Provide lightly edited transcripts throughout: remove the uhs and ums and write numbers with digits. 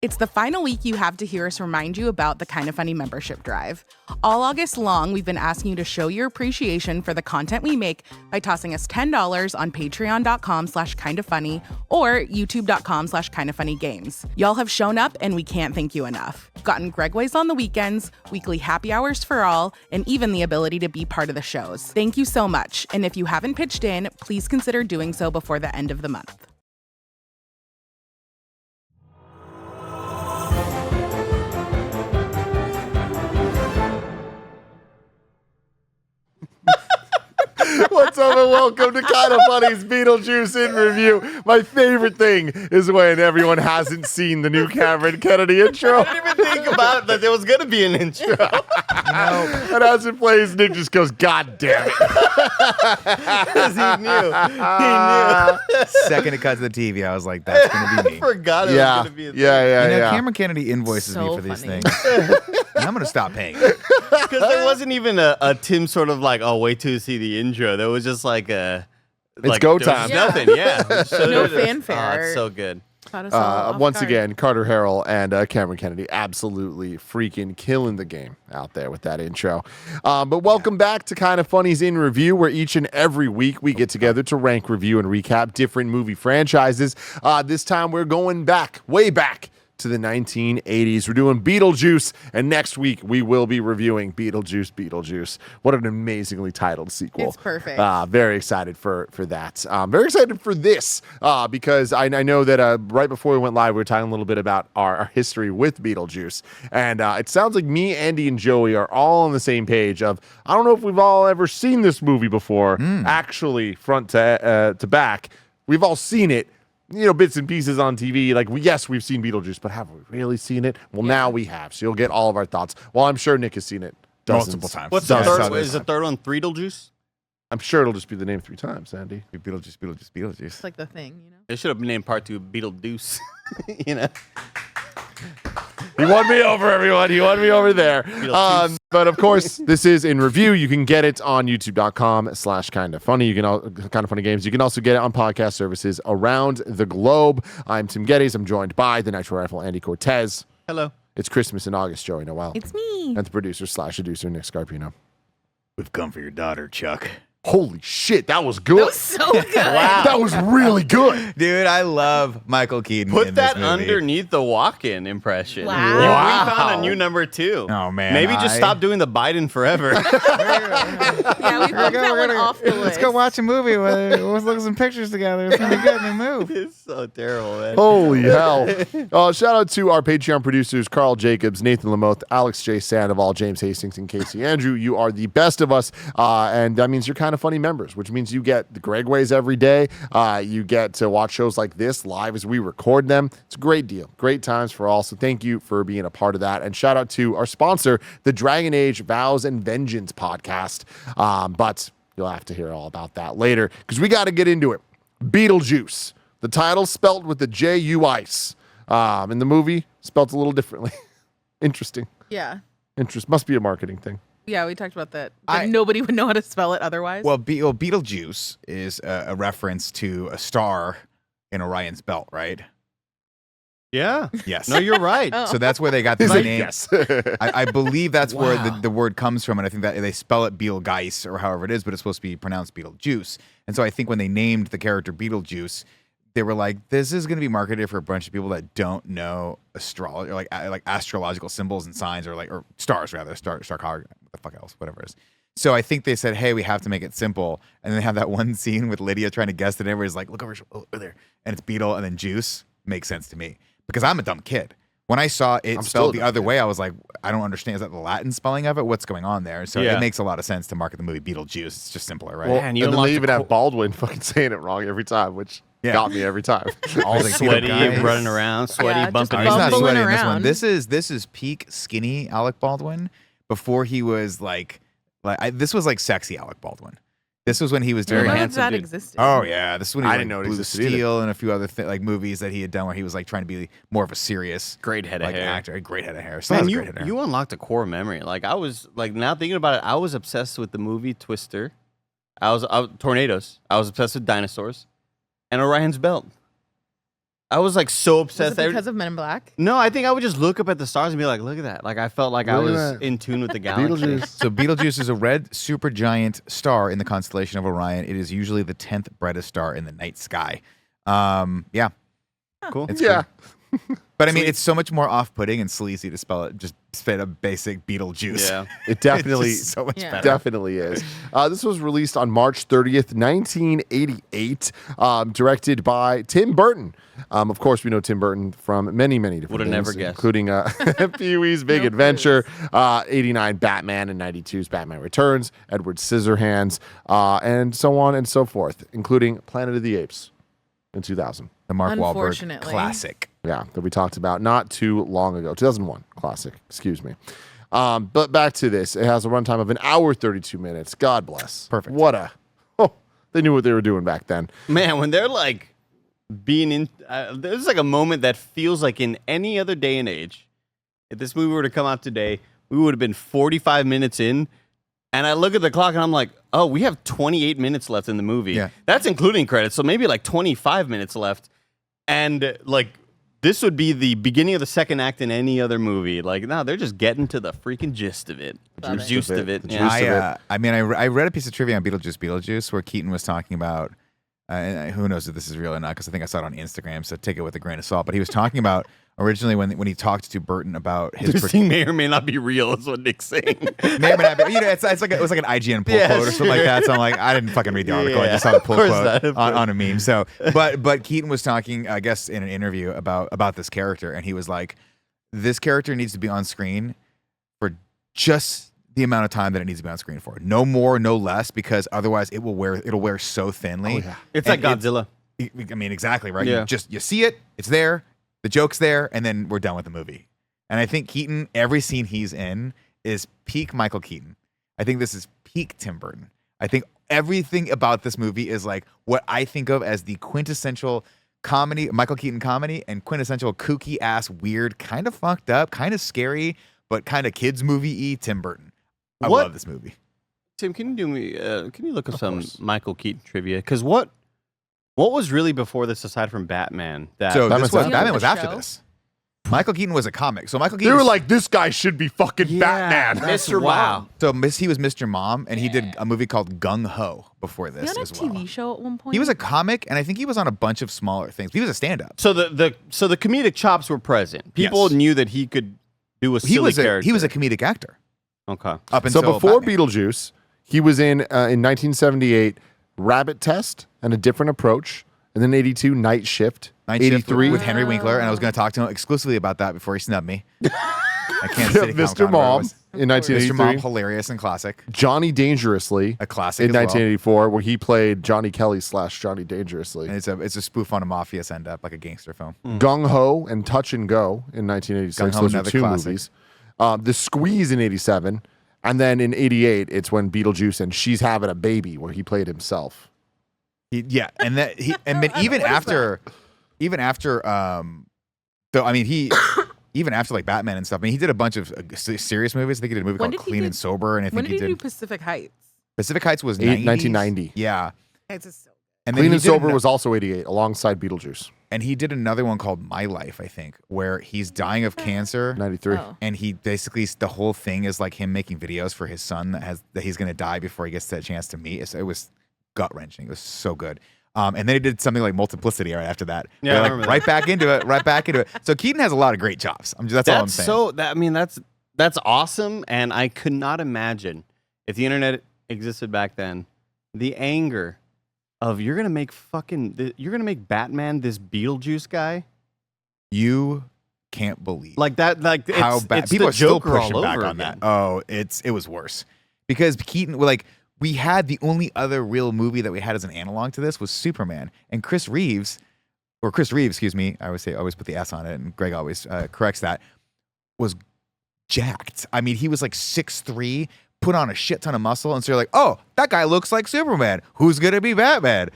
It's the final week you have to hear us remind you about the Kinda Funny membership drive. All August long, we've been asking you to show your appreciation for the content we make by tossing us $10 on patreon.com/kindafunny or youtube.com/kindafunnygames. Y'all have shown up and we can't thank you enough. We've gotten Gregways on the weekends, weekly happy hours for all, and even the ability to be part of the shows. Thank you so much. And if you haven't pitched in, please consider doing so before the end of the month. What's up and welcome to Kinda Funny's Beetlejuice in Review. My favorite thing is when everyone hasn't seen the new Cameron Kennedy intro. I didn't even think about that there was going to be an intro. And as it plays, Nick just goes, God damn it. Because he knew. Second it cut to the TV, I was like, that's going to be me. I forgot it was going to be a thing. Yeah. Cameron Kennedy invoices me for these funny. things. And I'm going to stop paying. Because there wasn't even a Tim sort of like, oh, wait till you see the intro. There was just like a... It's go there was time. Nothing, yeah. No fanfare. Oh, it's so good. Once again, Carter Harrell and Cameron Kennedy absolutely freaking killing the game out there with that intro. But welcome back to Kinda Funny's In Review, where each and every week we get together to rank, review, and recap different movie franchises. This time we're going back, way back, to the 1980s. We're doing Beetlejuice, and next week we will be reviewing Beetlejuice. What an amazingly titled sequel. It's perfect. Very excited for that. Very excited for this because I know that right before we went live, we were talking a little bit about our history with Beetlejuice, and it sounds like me, Andy, and Joey are all on the same page of, I don't know if we've all ever seen this movie before, actually front to back. We've all seen it, bits and pieces on TV. Like, yes, we've seen Beetlejuice, but have we really seen it? Well, now we have. So you'll get all of our thoughts. Well, I'm sure Nick has seen it Multiple times. What's the third one? Is the third one Beetlejuice? I'm sure it'll just be the name 3 times, Andy. Beetlejuice. It's like the thing, It should have been named part 2 Beetlejuice. He won me over, everyone. He won me over there. But of course, this is In Review. You can get it on youtube.com/kindafunny. You can Kinda Funny Games. You can also get it on podcast services around the globe. I'm Tim Geddes. I'm joined by the Nitro Rifle, Andy Cortez. Hello. It's Christmas in August, Joey Noel. It's me. And the producer/seducer, Nick Scarpino. We've come for your daughter, Chuck. Holy shit, that was good. That was so good. Wow. That was really good. Dude, I love Michael Keaton. Put in that this movie. underneath the walk-in impression. Wow. We found a new number 2. Oh, man. Maybe just stop doing the Biden forever. Yeah, we bumped that one off the list. Let's go watch a movie. Let's look at some pictures together. It's going to be good in the move. It's so terrible, man. Holy hell. Shout out to our Patreon producers, Carl Jacobs, Nathan Lamoth, Alex J. Sandoval, James Hastings, and Casey Andrew. You are the best of us, and that means you're Kinda Funny members, which means you get the Gregways every day. You get to watch shows like this live as we record them. It's a great deal. Great times for all. So thank you for being a part of that. And shout out to our sponsor, the Dragon Age Vows and Vengeance podcast. But you'll have to hear all about that later because we got to get into it. Beetlejuice. The title spelt with the J-U ice. In the movie, spelt a little differently. Interesting. Yeah. Must be a marketing thing. Yeah, we talked about that. Like nobody would know how to spell it otherwise. Well, Beetlejuice is a reference to a star in Orion's belt, right? Yeah. Yes. No, you're right. Oh. So that's where they got this name. Yes. I believe that's where the word comes from, and I think that they spell it Beetlegeist or however it is, but it's supposed to be pronounced Beetlejuice. And so I think when they named the character Beetlejuice, they were like, this is going to be marketed for a bunch of people that don't know astrology, or like astrological symbols and signs, or stars rather, star card, what the fuck else, whatever it is. So I think they said, hey, we have to make it simple. And then they have that one scene with Lydia trying to guess it, and everybody's like, look over there, and it's Beetle and then Juice. Makes sense to me because I'm a dumb kid. When I saw it spelled the other way, I was like, I don't understand. Is that the Latin spelling of it? What's going on there? So it makes a lot of sense to market the movie Beetlejuice. It's just simpler, right? Well, and then they even have Baldwin fucking saying it wrong every time, which got me every time. All the sweaty, guys. running around, sweaty, bumping. He's not sweaty in this around. one. This is peak skinny Alec Baldwin before he was this was like sexy Alec Baldwin. This was when he was doing Very None of handsome that dude. existed. Oh yeah, this is when he I was didn't know it Blue existed either. Steel and a few other movies that he had done where he was like trying to be more of a serious Great head of hair. actor. A great head of hair. Still Man, has great head of hair. you unlocked a core memory. Like I was now thinking about it, I was obsessed with the movie Twister. I was Tornadoes. I was obsessed with dinosaurs, and Orion's Belt. I was like so Was obsessed. it because of Men in Black? No, I think I would just look up at the stars and be like, look at that. Like I felt like I Look at was that. in tune with the galaxy. Beetlejuice. So Betelgeuse is a red supergiant star in the constellation of Orion. It is usually the 10th brightest star in the night sky. Yeah. Cool. It's Yeah. cool. But I mean, it's so much more off-putting and sleazy to spell it just straight up basic Beetlejuice. Yeah. It definitely It's just so much Yeah. better. definitely is. This was released on March 30th, 1988, directed by Tim Burton. Of course, we know Tim Burton from many, many different Would've things, never guessed. including Pee-wee's Big No Adventure, 89 Batman, and 92's Batman Returns, Edward Scissorhands, and so on and so forth, including Planet of the Apes in 2000. The Mark Wahlberg Unfortunately. classic. Yeah, that we talked about not too long ago. 2001 classic, excuse me. But back to this. It has a runtime of 1 hour, 32 minutes. God bless. Perfect. They knew what they were doing back then. Man, when they're like being in, there's like a moment that feels like in any other day and age, if this movie were to come out today, we would have been 45 minutes in. And I look at the clock and I'm like, oh, we have 28 minutes left in the movie. Yeah. That's including credits. So maybe like 25 minutes left. And like, this would be the beginning of the second act in any other movie. Like, no, they're just getting to the freaking gist of it. Love it. Juice of it. The Yeah. juice of it. I mean, I read a piece of trivia on Beetlejuice where Keaton was talking about, and who knows if this is real or not, because I think I saw it on Instagram, so take it with a grain of salt. But he was talking about originally when he talked to Burton about his This thing may or may not be real, is what Nick's saying. may or may not be, it's like it was like an IGN pull Yeah, quote or something like sure. that. So I'm like, I didn't fucking read the article. I Yeah, just saw the pull of course quote not, of on a meme. So, but Keaton was talking, I guess, in an interview about this character, and he was like, this character needs to be on screen for just the amount of time that it needs to be on screen for. No more, no less, because otherwise it'll wear so thinly. Oh, yeah. It's And like Godzilla. I mean, exactly, right? Yeah. You see it, it's there, the joke's there, and then we're done with the movie. And I think Keaton, every scene he's in is peak Michael Keaton. I think this is peak Tim Burton. I think everything about this movie is like what I think of as the quintessential comedy, Michael Keaton comedy, and quintessential kooky ass, weird, kind of fucked up, kind of scary, but kind of kids movie-y Tim Burton. I What? love this movie. Tim, can you do me? Can you look up some course. Michael Keaton trivia? Because what was really before this aside from Batman? That So Batman's this was after Batman the was after show? this. Michael Keaton was a comic. So Michael They Keaton were was- like, this guy should be fucking Yeah, Batman. that's Mr. wow. Mom. So he was Mr. Mom, and he did a movie called Gung Ho before He this on a as well. TV show at one point. He was a comic, and I think he was on a bunch of smaller things. He was a stand-up. So the comedic chops were present. People Yes. knew that he could do a silly He was character. a comedic actor Okay. up So until before Batman. Beetlejuice, he was in 1978 Rabbit Test and A Different Approach, and then 82 Night Shift, Night Shift 83 with Henry Winkler, and I was going to talk to him exclusively about that before he snubbed me. I can't say Mr. Mom in Mr. Mom, 1983, hilarious and classic. Johnny Dangerously A classic in as well. 1984, where he played Johnny Kelly / Johnny Dangerously. And it's a spoof on a mafia send-up, like a gangster film. Gung Ho and Touch and Go in 1986. Gung Ho, Those are another two classic. movies. The Squeeze in 87. And then in 88, it's when Beetlejuice and She's Having a Baby, where he played himself. Yeah, and then even after, so I mean he. Even after like Batman and stuff, I mean, he did a bunch of serious movies. I think he did a movie When called did he Clean do- and Sober, and I When think did he do Pacific Heights? Pacific Heights was 1990. Yeah, It's just so and then Clean he and did Sober ano- was also 88, alongside Beetlejuice, and he did another one called My Life, I think, where he's dying of cancer, 93. Oh. and he basically the whole thing is like him making videos for his son that he's gonna die before he gets that chance to meet. It was gut wrenching. It was so good. And then he did something like Multiplicity right after that. Yeah, They're I like remember right back into it, right back into it. So Keaton has a lot of great chops. That's all I'm saying. That's awesome, and I could not imagine if the internet existed back then, the anger of you're gonna make Batman this Beetlejuice guy You can't believe like that. Like how it's, bad it's people the are still Joker pushing all back over on again. that. Oh, it was worse because Keaton, like, we had the only other real movie that we had as an analog to this was Superman, and Chris Reeves, excuse me, I always put the S on it, and Greg always corrects that, was jacked. I mean, he was like 6'3", put on a shit ton of muscle, and so you're like, oh, that guy looks like Superman. Who's gonna be Batman?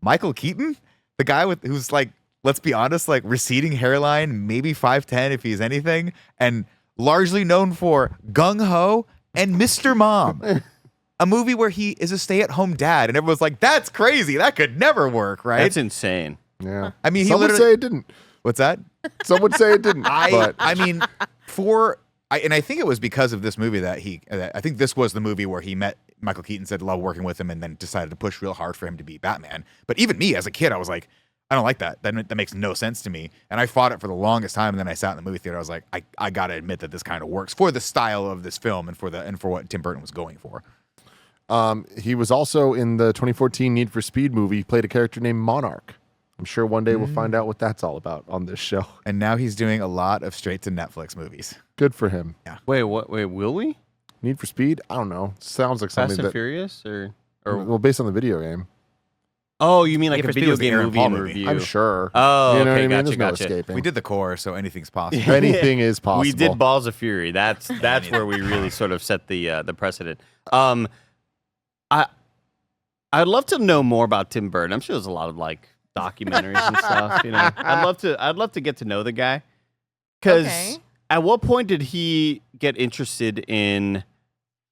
Michael Keaton, the guy who's like, let's be honest, like receding hairline, maybe 5'10" if he's anything, and largely known for Gung Ho and Mr. Mom. A movie where he is a stay-at-home dad, and everyone's like, that's crazy. That could never work, right? That's insane. Yeah. I mean, he Some would literally. say it didn't. What's that? Some would say it didn't. But I mean, and I think it was because of this movie that I think this was the movie where he met Michael Keaton, said love working with him, and then decided to push real hard for him to be Batman. But even me as a kid, I was like, I don't like that. That makes no sense to me. And I fought it for the longest time. And then I sat in the movie theater. I was like, I got to admit that this kind of works for the style of this film and for what Tim Burton was going for. he was also in the 2014 Need for Speed movie. He played a character named Monarch. I'm sure one day we'll find out what that's all about on this show. And now he's doing a lot of straight to Netflix movies. Good for him. Yeah. Wait, what? Wait, will we? Need for Speed? I don't know. Sounds like Fast something and that. Furious or Well, based on the video game. oh, you mean like Need a for Speed video was the game Aaron movie Paul in movie. review? I'm sure. Oh, You know what I okay, mean? gotcha, There's no gotcha. escaping. We did the core, so anything's possible. Anything is possible. We did Balls of Fury. That's where we really sort of set the precedent. I'd love to know more about Tim Burton. I'm sure there's a lot of like documentaries and stuff. You know, I'd love to get to know the guy. Because Okay. at what point did he get interested in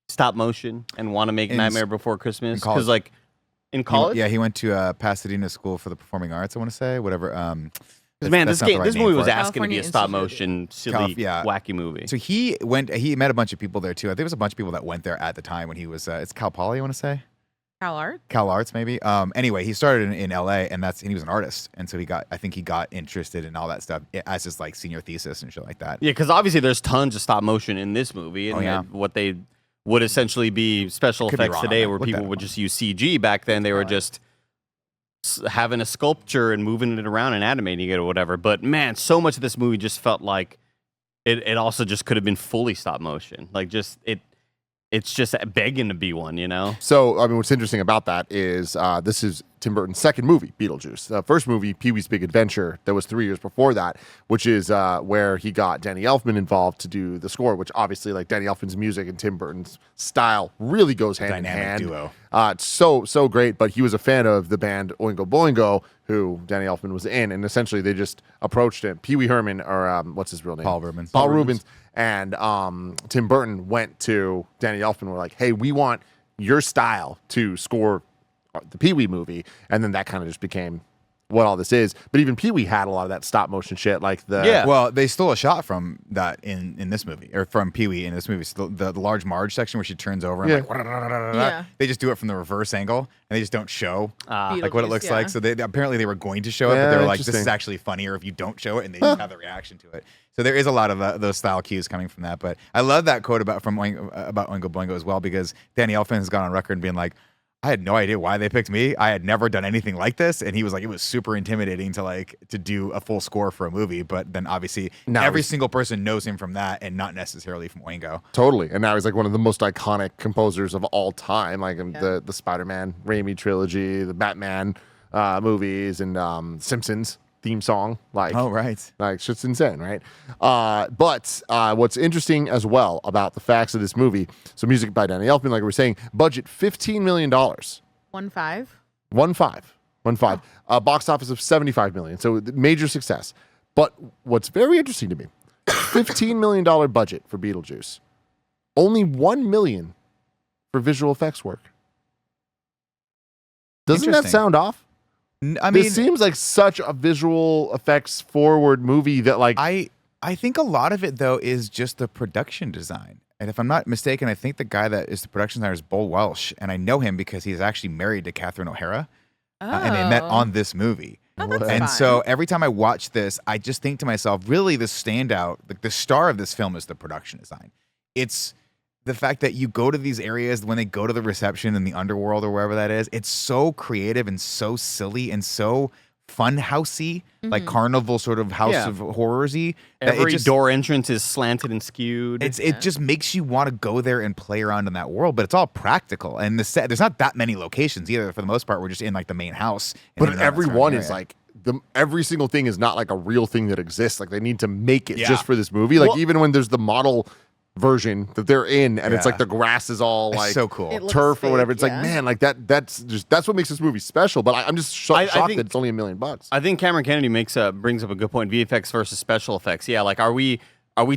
stop motion and want to make In Nightmare Before Christmas? college. Because like in college, He went to Pasadena School for the Performing Arts, I want to say. Whatever. because man, that's this not the right this name movie for was it. asking to be California a stop Institute. motion, silly, yeah. wacky movie. So he met a bunch of people there too. I think there was a bunch of people that went there at the time when he was, it's Cal Poly, I want to say. Cal Art. Cal Arts, maybe. Anyway, he started in LA, and he was an artist, and so I think he got interested in all that stuff as his like senior thesis and shit like that. Yeah, because obviously there's tons of stop motion in this movie, and Oh, yeah. what they would essentially be special Could be effects wrong on today, that. where Look people that would up. just use CG. Back then, they were just having a sculpture and moving it around and animating it or whatever. But man, so much of this movie just felt like it also just could have been fully stop motion. Like it's just begging to be one, you know? So, I mean, what's interesting about that is this is Tim Burton's second movie, Beetlejuice. The first movie, Pee-wee's Big Adventure, that was 3 years before that, which is where he got Danny Elfman involved to do the score, which obviously, like, Danny Elfman's music and Tim Burton's style really goes hand in Dynamic hand. duo. It's so great, but he was a fan of the band Oingo Boingo, who Danny Elfman was in, and essentially they just approached him. Pee Wee Herman, or what's his real name? Paul Rubens. Paul Rubens. And Tim Burton went to Danny Elfman and were like, hey, we want your style to score the Pee-wee movie. And then that kind of just became what all this is. But even Pee-wee had a lot of that stop motion shit, like the... Yeah. Well, they stole a shot from that in this movie, or from Pee-wee in this movie. So the large Marge section where she turns over and Yeah. like, Yeah. they just do it from the reverse angle, and they just don't show like what it Beetlejuice, looks yeah. like. So apparently they were going to show it, Yeah, but they were like, this is interesting. actually funnier if you don't show it, and they just have the reaction to it. So there is a lot of those style cues coming from that. But I love that quote about Oingo Boingo as well, because Danny Elfman has gone on record being like, I had no idea why they picked me. I had never done anything like this. And he was like, it was super intimidating to do a full score for a movie. But then obviously Now every he's- single person knows him from that and not necessarily from Oingo. Totally. And now he's like one of the most iconic composers of all time, like the Spider-Man Raimi trilogy, the Batman movies, and Simpsons theme song. Like, Oh, right. Like, shit's insane, right? But what's interesting as well about the facts of this movie, so music by Danny Elfman, like we were saying, budget $15 million. 1.5. 1.5. Box office of $75 million. So major success. But what's very interesting to me, $15 million budget for Beetlejuice. Only $1 million for visual effects work. Doesn't that Interesting. sound off? I mean, This seems like such a visual effects forward movie that like I think a lot of it though is just the production design. And if I'm not mistaken, I think the guy that is the production designer is Bull Welsh, and I know him because he's actually married to Catherine O'Hara, and they met on this movie. Oh, that's And fun. so every time I watch this, I just think to myself, really the standout, like the star of this film is the production design. It's the fact that you go to these areas when they go to the reception in the underworld or wherever that is. It's so creative and so silly and so fun housey, like carnival sort of house Yeah. of horrors-y. that Every it just, door entrance is slanted and skewed. it just makes you want to go there and play around in that world, but it's all practical. And the set, there's not that many locations either. For the most part, we're just in like the main house. and but in that every surrounding one is area. like every single thing is not like a real thing that exists. Like they need to make it Yeah. just for this movie. Like Well- even when there's the model version that they're in and it's Yeah. like the grass is all It's like so cool. It looks turf or fake, whatever. It's yeah. like, man, like that's what makes this movie special. But I'm just I shocked think- that it's only $1 million. I think Cameron Kennedy brings up a good point. VFX versus special effects. Yeah, like are we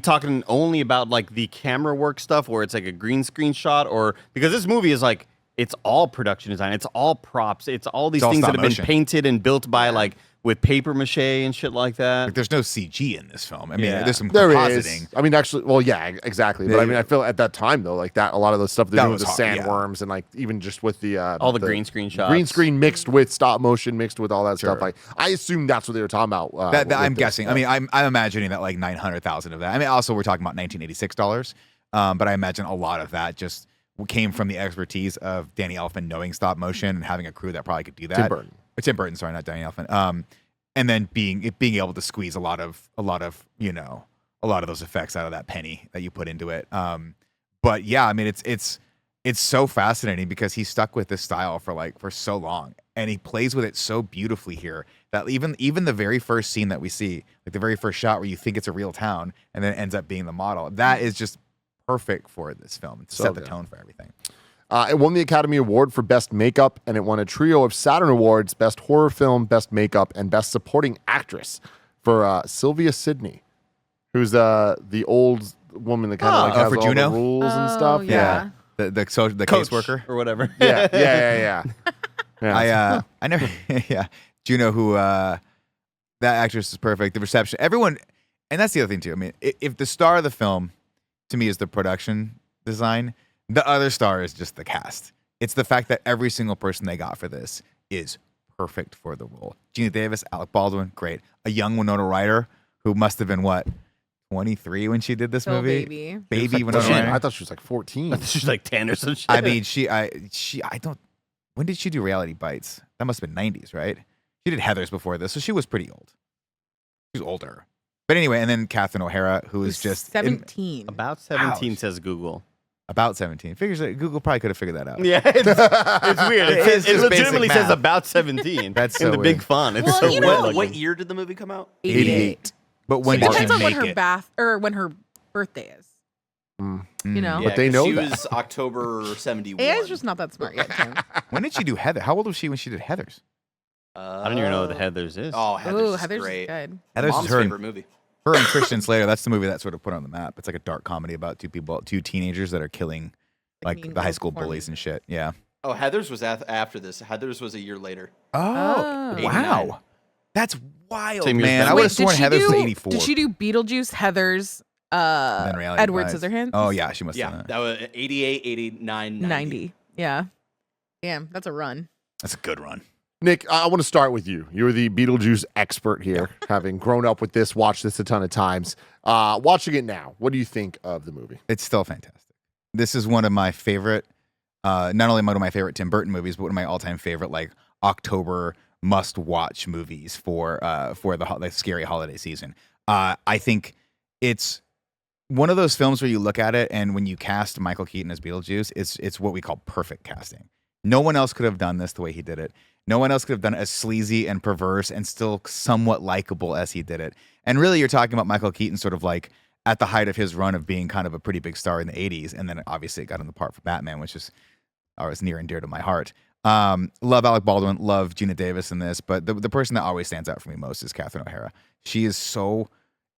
talking only about like the camera work stuff where it's like a green screen shot, or because this movie is like it's all production design, it's all props, it's all these It's all things that stop have been motion. painted and built by like with paper mache and shit like that. Like, there's no CG in this film. I mean, Yeah. there's some There compositing. is. I mean, actually, well, yeah, exactly. But I mean, I feel at that time though, like that, a lot of the stuff they're That doing with was the hard, yeah. sandworms and like even just with the All the green screen shots. green screen mixed with stop motion, mixed with all that stuff. Sure. Like, I assume that's what they were talking about. That with I'm this. guessing. I mean, I'm imagining that like 900,000 of that. I mean, also we're talking about $1986, but I imagine a lot of that just came from the expertise of Danny Elfman knowing stop motion and having a crew that probably could do that. Tim Burton, sorry, not Danny Elfman. And then being able to squeeze a lot of those effects out of that penny that you put into it. But yeah, I mean, it's so fascinating because he stuck with this style for so long, and he plays with it so beautifully here that even the very first scene that we see, like the very first shot where you think it's a real town and then it ends up being the model, that is just perfect for this film to set the tone for everything. It won the Academy Award for Best Makeup, and it won a trio of Saturn Awards: Best Horror Film, Best Makeup, and Best Supporting Actress for Sylvia Sidney, who's the old woman that kind of has for all Juno? the rules and stuff. Yeah. The Coach caseworker. or whatever. Yeah. I never Juno, who that actress is perfect. The reception, everyone, and that's the other thing too. I mean, if the star of the film to me is the production design, the other star is just the cast. It's the fact that every single person they got for this is perfect for the role. Gina Davis, Alec Baldwin, great. A young Winona Ryder who must have been 23 when she did this Still movie. baby. Winona Ryder. I thought she was like 14. She's like 10 or some shit. I mean, I don't. When did she do Reality Bites? That must have been 90s, right? She did Heathers before this, so she was pretty old. She was older. But anyway, and then Catherine O'Hara, who is just 17. About 17 Ouch. says Google. about 17. Figures that Google probably could have figured that out. Yeah, it's weird. It is It just legitimately basic says math. about 17. That's in so the weird. big font. It's Well, so you weird. know- looking. What year did the movie come out? 88. But when It did she depends on make when her when her birthday is. You know, But they know she that. was October 71. AI's just not that smart yet. Tim. When did she do Heather? How old was she when she did Heathers? I don't even know what the Heathers is. Oh, Heather's Ooh, is Heather's great. good. Heathers Mom's is her, favorite movie. her and Christian Slater. That's the movie that sort of put her on the map. It's like a dark comedy about two teenagers that are killing Like like mean the high girls school before bullies me. and shit. Yeah. Oh, Heather's was after this. Heather's was a year later. Oh, 89. wow. That's wild, Same year as man. Ben. I would Wait, have sworn did she Heather's was do- 84. Did she do Beetlejuice, Heather's, And then Reality Edward Bites. Scissorhands? Oh, yeah. She must have Yeah, done that. that was 88, 89, 90. Yeah. Damn, that's a run. That's a good run. Nick, I want to start with you. You're the Beetlejuice expert here, having grown up with this, watched this a ton of times. Watching it now, what do you think of the movie? It's still fantastic. This is one of my favorite, not only one of my favorite Tim Burton movies, but one of my all-time favorite like October must-watch movies for the scary holiday season. I think it's one of those films where you look at it and when you cast Michael Keaton as Beetlejuice, it's what we call perfect casting. No one else could have done this the way he did it. No one else could have done it as sleazy and perverse and still somewhat likable as he did it. And really, you're talking about Michael Keaton sort of like at the height of his run of being kind of a pretty big star in the 80s. And then obviously it got him the part for Batman, which is always near and dear to my heart. Love Alec Baldwin, love Gina Davis in this, but the person that always stands out for me most is Catherine O'Hara. She is so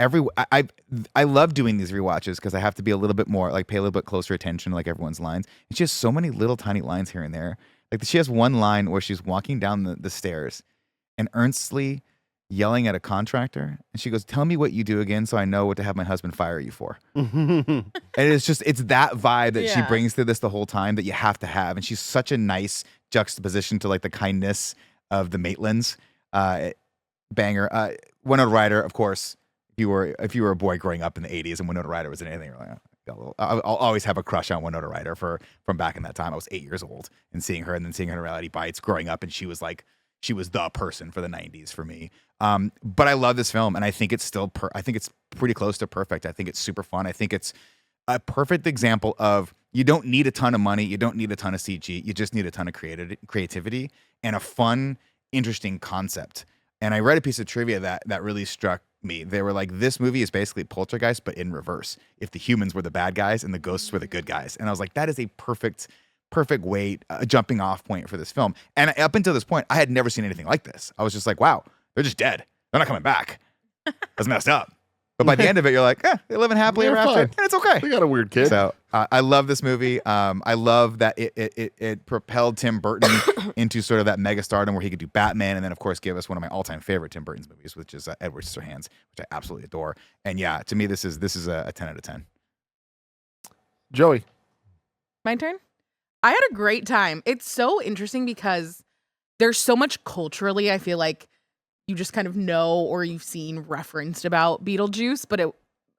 I love doing these rewatches because I have to be a little bit more like pay a little bit closer attention to like everyone's lines. And she has so many little tiny lines here and there. Like she has one line where she's walking down the stairs and earnestly yelling at a contractor, and she goes, "Tell me what you do again, so I know what to have my husband fire you for." And it's that vibe that she Yeah. brings through this the whole time that you have to have. And she's such a nice juxtaposition to like the kindness of the Maitlands. Banger. Winona Ryder, of course. If you were a boy growing up in the 80s and Winona Ryder was in anything, you're like, I'll always have a crush on Winona Ryder from back in that time. I was 8 years old and seeing her in Reality Bites growing up, and she was the person for the 90s for me. But I love this film, and I think it's still I think it's pretty close to perfect. I think it's super fun. I think it's a perfect example of you don't need a ton of money, you don't need a ton of CG, you just need a ton of creativity and a fun, interesting concept. And I read a piece of trivia that really struck me. They were like, this movie is basically Poltergeist, but in reverse. If the humans were the bad guys and the ghosts were the good guys. And I was like, that is a perfect way, a jumping off point for this film. And up until this point, I had never seen anything like this. I was just like, wow, they're just dead. They're not coming back. That's messed up. But by the end of it, you're like, they're living happily They're ever after. fine. And it's okay. We got a weird kid. So I love this movie. I love that it propelled Tim Burton into sort of that mega stardom where he could do Batman, and then of course give us one of my all-time favorite Tim Burton's movies, which is Edward Scissorhands, which I absolutely adore. And yeah, to me, this is a 10 out of 10. Joey. My turn? I had a great time. It's so interesting because there's so much culturally, I feel like you just kind of know or you've seen referenced about Beetlejuice, but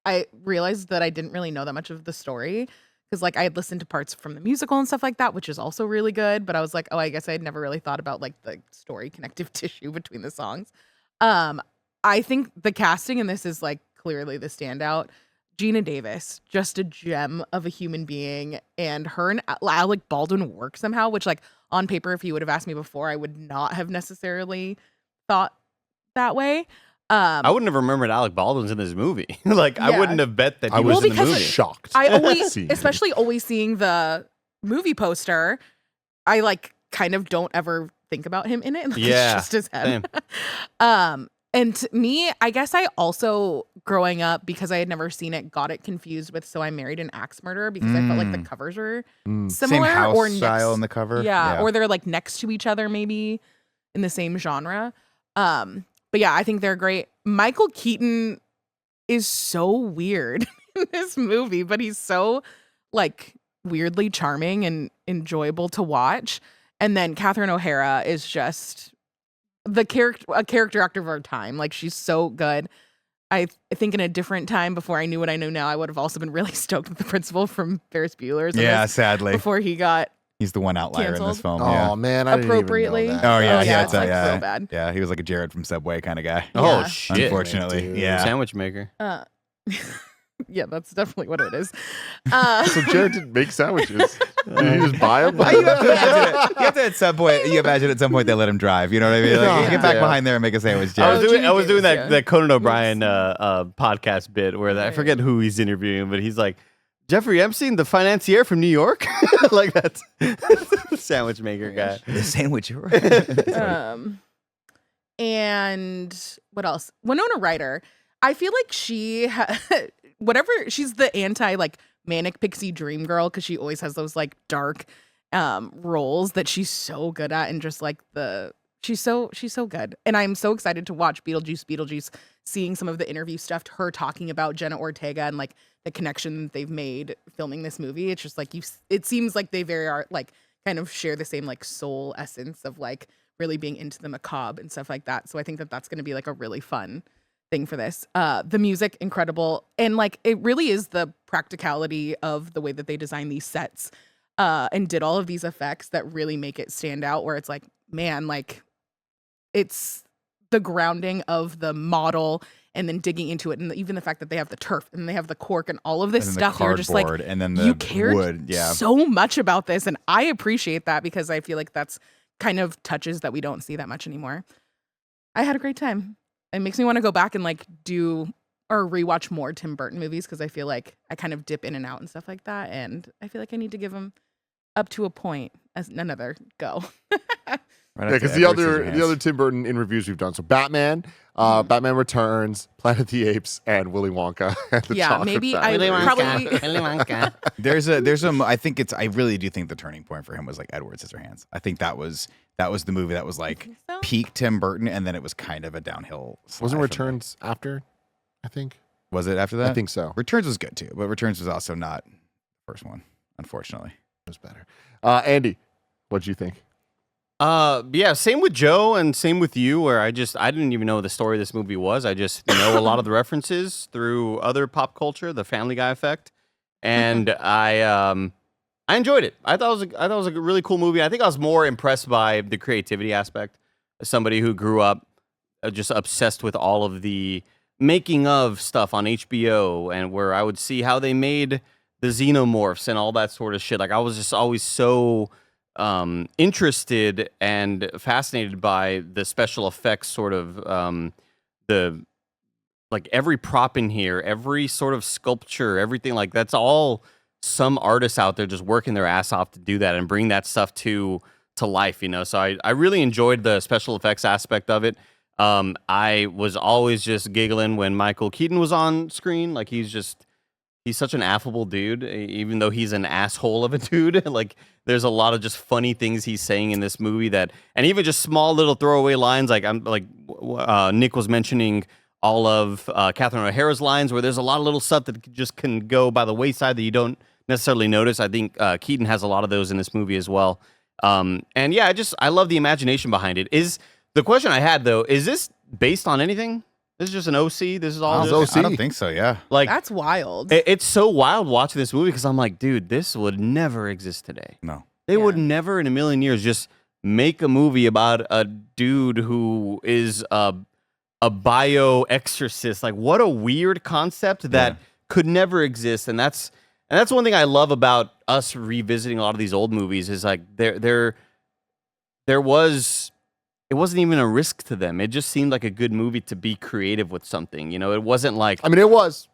I realized that I didn't really know that much of the story because like I had listened to parts from the musical and stuff like that, which is also really good. But I was like, oh, I guess I had never really thought about like the story connective tissue between the songs. I think the casting in this is like clearly the standout. Gina Davis, just a gem of a human being, and her and Alec Baldwin work somehow, which like on paper, if you would have asked me before, I would not have necessarily thought that way. I wouldn't have remembered Alec Baldwin's in this movie. Like I wouldn't have bet that he was in the movie. Shocked. I always, Seeing it. especially always seeing the movie poster, I like kind of don't ever think about him in it. Like, Yeah, it's just his head. And to me, I guess I also, growing up, because I had never seen it, got it confused with So I Married an Axe Murderer because I felt like the covers were similar. Same house or style in the cover. Yeah, or they're like next to each other maybe in the same genre. But yeah, I think they're great. Michael Keaton is so weird in this movie, but he's so like weirdly charming and enjoyable to watch. And then Catherine O'Hara is just a character actor of our time. Like she's so good. I think in a different time before I knew what I know now, I would have also been really stoked with the principal from Ferris Bueller's. Yeah, sadly. Before he got He's the one outlier in canceled. this film. Oh Yeah. man, I appropriately. didn't even know Oh that. yeah, yeah, it's it's like yeah. so bad. Yeah, he was like a Jared from Subway kind of guy. Oh Yeah. shit! Unfortunately, dude. yeah. Sandwich maker. Yeah, that's definitely what it is. So Jared didn't make sandwiches. Did he just buy them? You have to at some point. You imagine at some point they let him drive. You know what I mean? Like, Yeah. get back Yeah. behind there and make a sandwich, I was Jared. doing, I was doing Davis, that, yeah. that Conan O'Brien podcast bit where I forget who he's interviewing, but he's like, Jeffrey Epstein, the financier from New York? Like that's the sandwich maker guy. The sandwich. And what else? Winona Ryder. I feel like she's the anti like manic pixie dream girl because she always has those like dark roles that she's so good at, and just like she's so good. And I'm so excited to watch Beetlejuice, seeing some of the interview stuff, her talking about Jenna Ortega and like the connection that they've made filming this movie. It's just like it seems like they are like kind of share the same like soul essence of like really being into the macabre and stuff like that. So I think that that's going to be like a really fun thing for this. The music, incredible. And like, it really is the practicality of the way that they design these sets and did all of these effects that really make it stand out, where it's like, man, like it's the grounding of the model and then digging into it. And even the fact that they have the turf and they have the cork and all of this And then the stuff, you're just like, cardboard, and then the you cared wood, yeah. so much about this. And I appreciate that because I feel like that's kind of touches that we don't see that much anymore. I had a great time. It makes me want to go back and like do or rewatch more Tim Burton movies because I feel like I kind of dip in and out and stuff like that. And I feel like I need to give them up to a point as another go. Yeah, because the other Tim Burton interviews we've done. So Batman, Batman Returns, Planet of the Apes, and Willy Wonka. And the Yeah, Chocolate maybe Factory. I probably There's a I think it's I really do think the turning point for him was like Edward Scissorhands. I think that was the movie that was like so. peak Tim Burton, and then it was kind of a downhill slide Wasn't from Returns after? I think. there. Was it after that? I think so. Returns was good too, but Returns was also not the first one, unfortunately. It was better. Andy, what'd you think? Yeah, same with Joe and same with you, where I didn't even know what the story of this movie was. I just know a lot of the references through other pop culture, the Family Guy effect, and I enjoyed it. I thought it was a really cool movie. I think I was more impressed by the creativity aspect. As somebody who grew up just obsessed with all of the making of stuff on HBO, and where I would see how they made the xenomorphs and all that sort of shit. Like I was just always so interested and fascinated by the special effects, sort of the like every prop in here, every sort of sculpture, everything like that's all some artists out there just working their ass off to do that and bring that stuff to life, you know. So I really enjoyed the special effects aspect of it. I was always just giggling when Michael Keaton was on screen. Like he's just he's such an affable dude, even though he's an asshole of a dude. Like, there's a lot of just funny things he's saying in this movie and even just small little throwaway lines. Like Nick was mentioning all of Catherine O'Hara's lines, where there's a lot of little stuff that just can go by the wayside that you don't necessarily notice. I think Keaton has a lot of those in this movie as well. And yeah, I love the imagination behind it. Is the question I had though? Is this based on anything? This is just an OC. This is all just, I don't think so. Yeah, like That's wild. it's so wild watching this movie because I'm like, dude, this would never exist today. no. They would never in a million years just make a movie about a dude who is a bio exorcist. Like, what a weird concept that could never exist. And that's one thing I love about us revisiting a lot of these old movies is like there was. It wasn't even a risk to them. It just seemed like a good movie to be creative with something. You know, it wasn't like... I mean, it was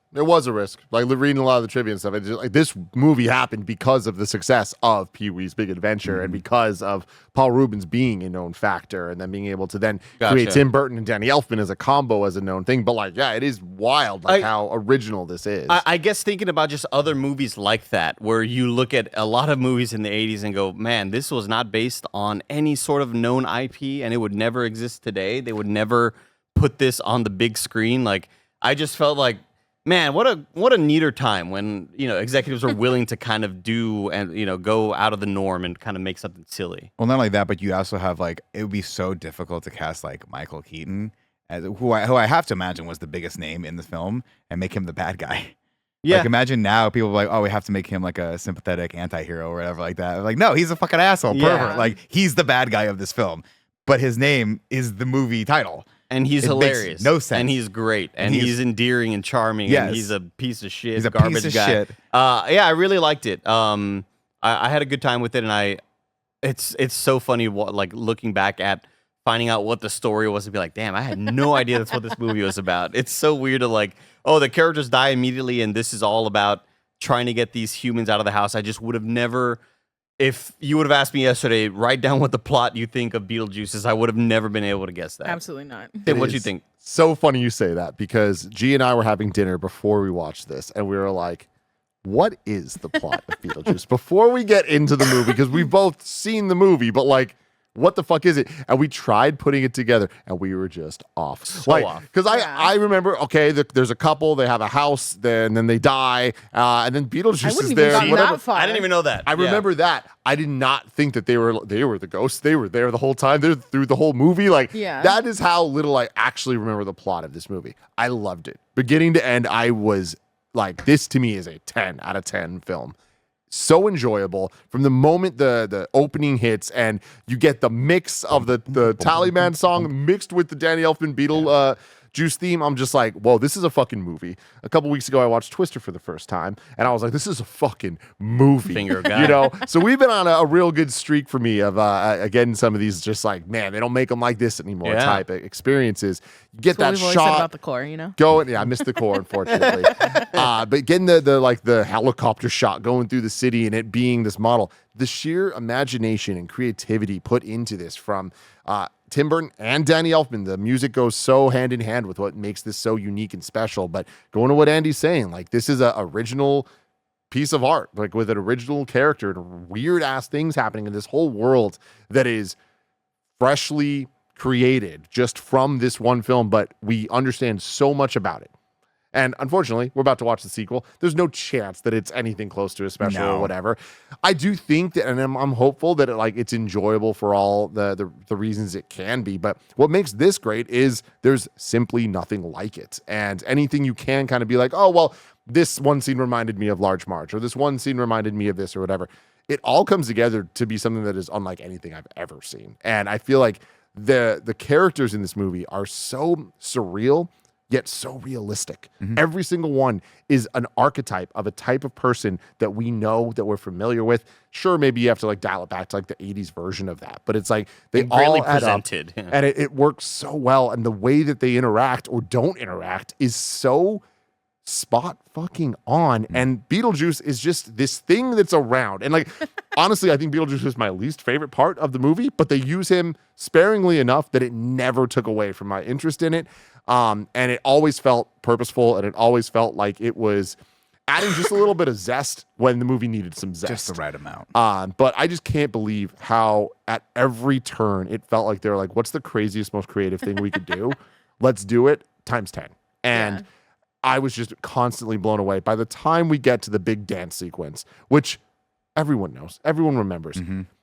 a risk. Like, reading a lot of the trivia and stuff, it's just, like, this movie happened because of the success of Pee-wee's Big Adventure and because of Paul Rubens being a known factor and then being able to then create Tim Burton and Danny Elfman as a combo as a known thing. But, like, yeah, it is wild how original this is. I guess thinking about just other movies like that, where you look at a lot of movies in the 80s and go, man, this was not based on any sort of known IP and it would never exist today. They would never put this on the big screen. Like, I just felt like, man, what a neater time when, you know, executives are willing to kind of do and, you know, go out of the norm and kind of make something silly. Well, not only that, but you also have like, it would be so difficult to cast like Michael Keaton, who I have to imagine was the biggest name in the film, and make him the bad guy. Yeah. Like, imagine now people are like, oh, we have to make him like a sympathetic anti-hero or whatever like that. Like, no, he's a fucking asshole, pervert. Like, he's the bad guy of this film, but his name is the movie title. And he's hilarious. No sense. And he's great. And he's endearing and charming. Yes. And he's a piece of shit. He's a garbage piece of guy. shit. Yeah, I really liked it. I had a good time with it, and it's so funny like looking back at finding out what the story was and be like, damn, I had no idea that's what this movie was about. It's so weird to like, oh, the characters die immediately, and this is all about trying to get these humans out of the house. I just would have never. If you would have asked me yesterday, write down what the plot you think of Beetlejuice is, I would have never been able to guess that. Absolutely not. Tim, what do you think? So funny you say that, because G and I were having dinner before we watched this, and we were like, what is the plot of Beetlejuice? Before we get into the movie, because we've both seen the movie, but like, what the fuck is it? And we tried putting it together, and we were just off. So off. Because I remember, okay, there's a couple, they have a house, and then they die, and then Beetlejuice is there. That far. I didn't even know that. I remember that. I did not think that they were the ghosts. They were there the whole time. They're through the whole movie. Like, that is how little I actually remember the plot of this movie. I loved it. Beginning to end, I was like, this to me is a 10 out of 10 film. So enjoyable from the moment the opening hits and you get the mix of the Tallyman song mixed with the Danny Elfman Beetlejuice theme. I'm just like, whoa, this is a fucking movie. A couple weeks ago, I watched Twister for the first time, and I was like, this is a fucking movie. Finger guy. You know? So we've been on a real good streak for me of again, some of these just like, man, they don't make them like this anymore type of experiences. You get That's that what we've shot. always said about the core, you know? Going, yeah, I missed the core, unfortunately. But getting the helicopter shot going through the city and it being this model, the sheer imagination and creativity put into this from Tim Burton and Danny Elfman. The music goes so hand in hand with what makes this so unique and special. But going to what Andy's saying, like, this is an original piece of art, like with an original character and weird ass things happening in this whole world that is freshly created just from this one film, but we understand so much about it. And unfortunately, we're about to watch the sequel. There's no chance that it's anything close to a special or whatever. I do think that, and I'm hopeful that it's enjoyable for all the reasons it can be. But what makes this great is there's simply nothing like it. And anything you can kind of be like, oh, well, this one scene reminded me of Large March, or this one scene reminded me of this or whatever. It all comes together to be something that is unlike anything I've ever seen. And I feel like the characters in this movie are so surreal, yet so realistic. Mm-hmm. Every single one is an archetype of a type of person that we know, that we're familiar with. Sure, maybe you have to like dial it back to like the 80s version of that, but it's like they all add presented. Up, and it works so well. And the way that they interact or don't interact is so spot fucking on. And Beetlejuice is just this thing that's around. And like, honestly, I think Beetlejuice is my least favorite part of the movie, but they use him sparingly enough that it never took away from my interest in it. And it always felt purposeful, and it always felt like it was adding just a little bit of zest when the movie needed some zest. Just the right amount. But I just can't believe how at every turn it felt like they were like, what's the craziest, most creative thing we could do? Let's do it times 10. And I was just constantly blown away. By the time we get to the big dance sequence, which everyone knows, everyone remembers,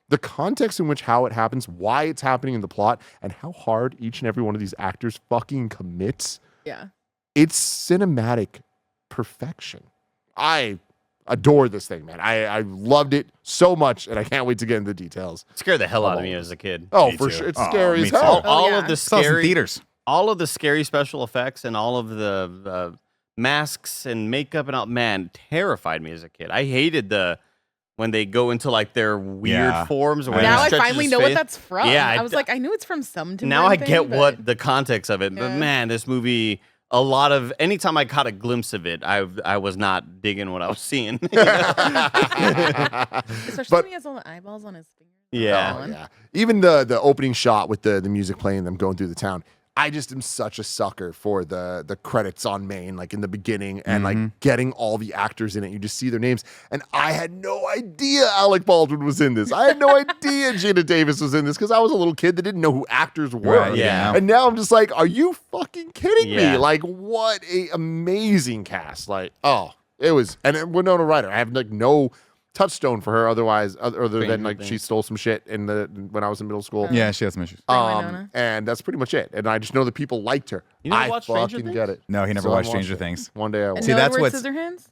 the context in which how it happens, why it's happening in the plot, and how hard each and every one of these actors fucking commits. Yeah. It's cinematic perfection. I adore this thing, man. I loved it so much, and I can't wait to get into the details. It scared the hell out of me as a kid. Oh, Me for too. sure. It's Oh, scary me as too. hell. All yeah. of the Saw some scary theaters. all of the scary special effects and all of the masks and makeup and all, man, terrified me as a kid. I hated when they go into like their weird forms. Where Now he I stretches finally his know what face. that's from. Yeah, I was like, I knew it's from some Tim Now Burton I get thing, what but- the context of it. But Yeah. man, this movie, anytime I caught a glimpse of it, I was not digging what I was seeing. Especially But- when he has all the eyeballs on his fingers. Yeah. Oh, yeah. Even the opening shot with the music playing, them going through the town. I just am such a sucker for the credits on main, like in the beginning, and like getting all the actors in it. You just see their names. And I had no idea Alec Baldwin was in this. I had no idea Gina Davis was in this because I was a little kid that didn't know who actors were. Right, yeah. And now I'm just like, are you fucking kidding me? Yeah. Like, what a amazing cast. Like, it was, and then Winona Ryder. I have like no touchstone for her other Stranger than like she Things. stole some shit when I was in middle school. Yeah, she has some issues. Winona. And that's pretty much it. And I just know that people liked her. You never I watched Stranger fucking Things? get it. No, he never So I watched Stranger it. Things. One day I will. And See, no that's Edward what's- Scissorhands?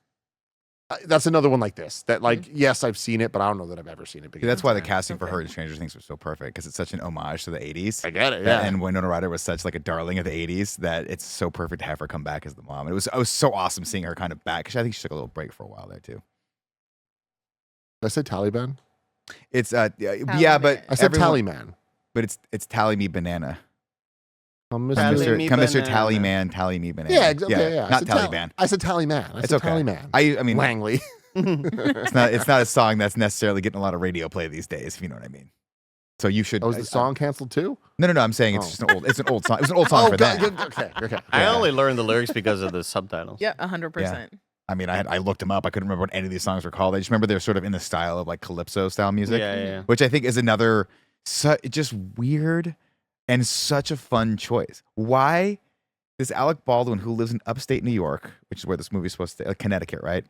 That's another one like this. That like, yes, I've seen it, but I don't know that I've ever seen it. See, that's why the because- casting for her in Stranger Things was so perfect because it's such an homage to the 80s. I get it. Yeah. And Winona Ryder was such like a darling of the 80s that it's so perfect to have her come back as the mom. I was so awesome seeing her kind of back because I think she took a little break for a while there too. Did I say Taliban? It's yeah, but Taliban. I said everyone- Tallyman. but it's Tally Me Banana. Mr. Tally Me Come Mr. Banana. Tally Man, Tally Me Banana. Yeah, okay, yeah. I Not said Taliban. I said Tallyman. I It's said okay. Tallyman. I mean, Langley. it's not a song that's necessarily getting a lot of radio play these days, if you know what I mean. So you should. Oh, was the song canceled too? No. I'm saying it's Oh. just an old. It's an old song. It was an old song for God, them. okay. I Yeah. only learned the lyrics because of the subtitles. Yeah, 100%. I mean, I looked them up. I couldn't remember what any of these songs were called. I just remember they're sort of in the style of like calypso style music, Yeah. which I think is another just weird and such a fun choice. Why does Alec Baldwin, who lives in upstate New York, which is where this movie is supposed to, like Connecticut, right?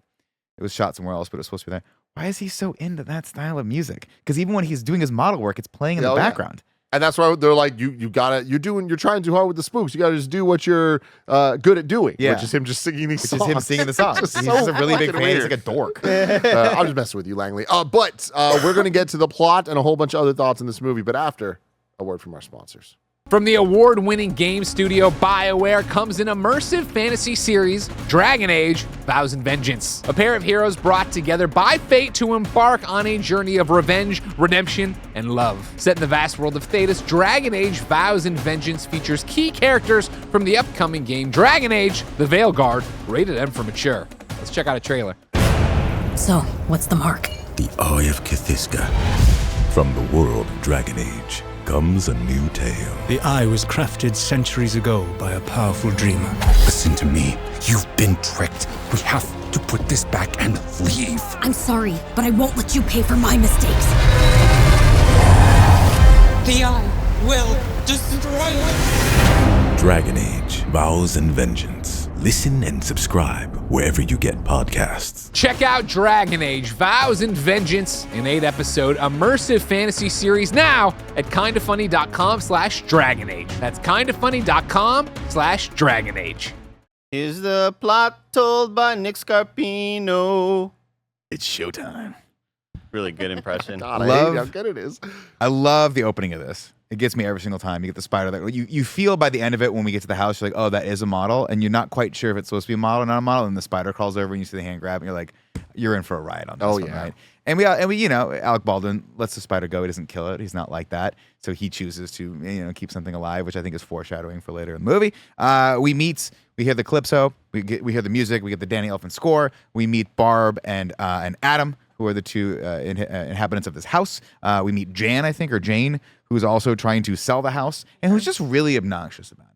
It was shot somewhere else, but it was supposed to be there. Why is he so into that style of music? Because even when he's doing his model work, it's playing in the Oh, yeah. background. And that's why they're like, you're trying too hard with the spooks. You gotta just do what you're good at doing. Yeah. Which is him just singing these Which songs. is him singing the songs. Just He's so just a really big fucking fan. He's weird. like a dork. I'm just messing with you, Langley. But we're going to get to the plot and a whole bunch of other thoughts in this movie. But after a word from our sponsors. From the award-winning game studio BioWare comes an immersive fantasy series, Dragon Age: Vows and Vengeance. A pair of heroes brought together by fate to embark on a journey of revenge, redemption, and love. Set in the vast world of Thetis, Dragon Age: Vows and Vengeance features key characters from the upcoming game Dragon Age: The Veilguard, rated M for mature. Let's check out a trailer. So, what's the mark? The Eye of Kithiska. From the world of Dragon Age comes a new tale. The eye was crafted centuries ago by a powerful dreamer. Listen to me. You've been tricked. We have to put this back and leave. I'm sorry, but I won't let you pay for my mistakes. The eye will destroy us. Dragon Age: Vows and Vengeance. Listen and subscribe wherever you get podcasts. Check out Dragon Age: Vows and Vengeance, an 8-episode immersive fantasy series now at kindafunny.com/dragonage. That's kindafunny.com/dragonage. Is the plot told by Nick Scarpino? It's showtime. Really good impression. God, I Love- hate how good it is. I love the opening of this. It gets me every single time. You get the spider that you feel by the end of it when we get to the house, you're like, oh, that is a model, and you're not quite sure if it's supposed to be a model or not a model, and the spider crawls over and you see the hand grab, and you're like, you're in for a ride on this Oh, one, yeah. right? And we Alec Baldwin lets the spider go. He doesn't kill it. He's not like that. So he chooses to keep something alive, which I think is foreshadowing for later in the movie. We hear the calypso, we hear the music, we get the Danny Elfman score. We meet Barb and Adam, who are the two inhabitants of this house. We meet Jan, I think, or Jane, who's also trying to sell the house and who's just really obnoxious about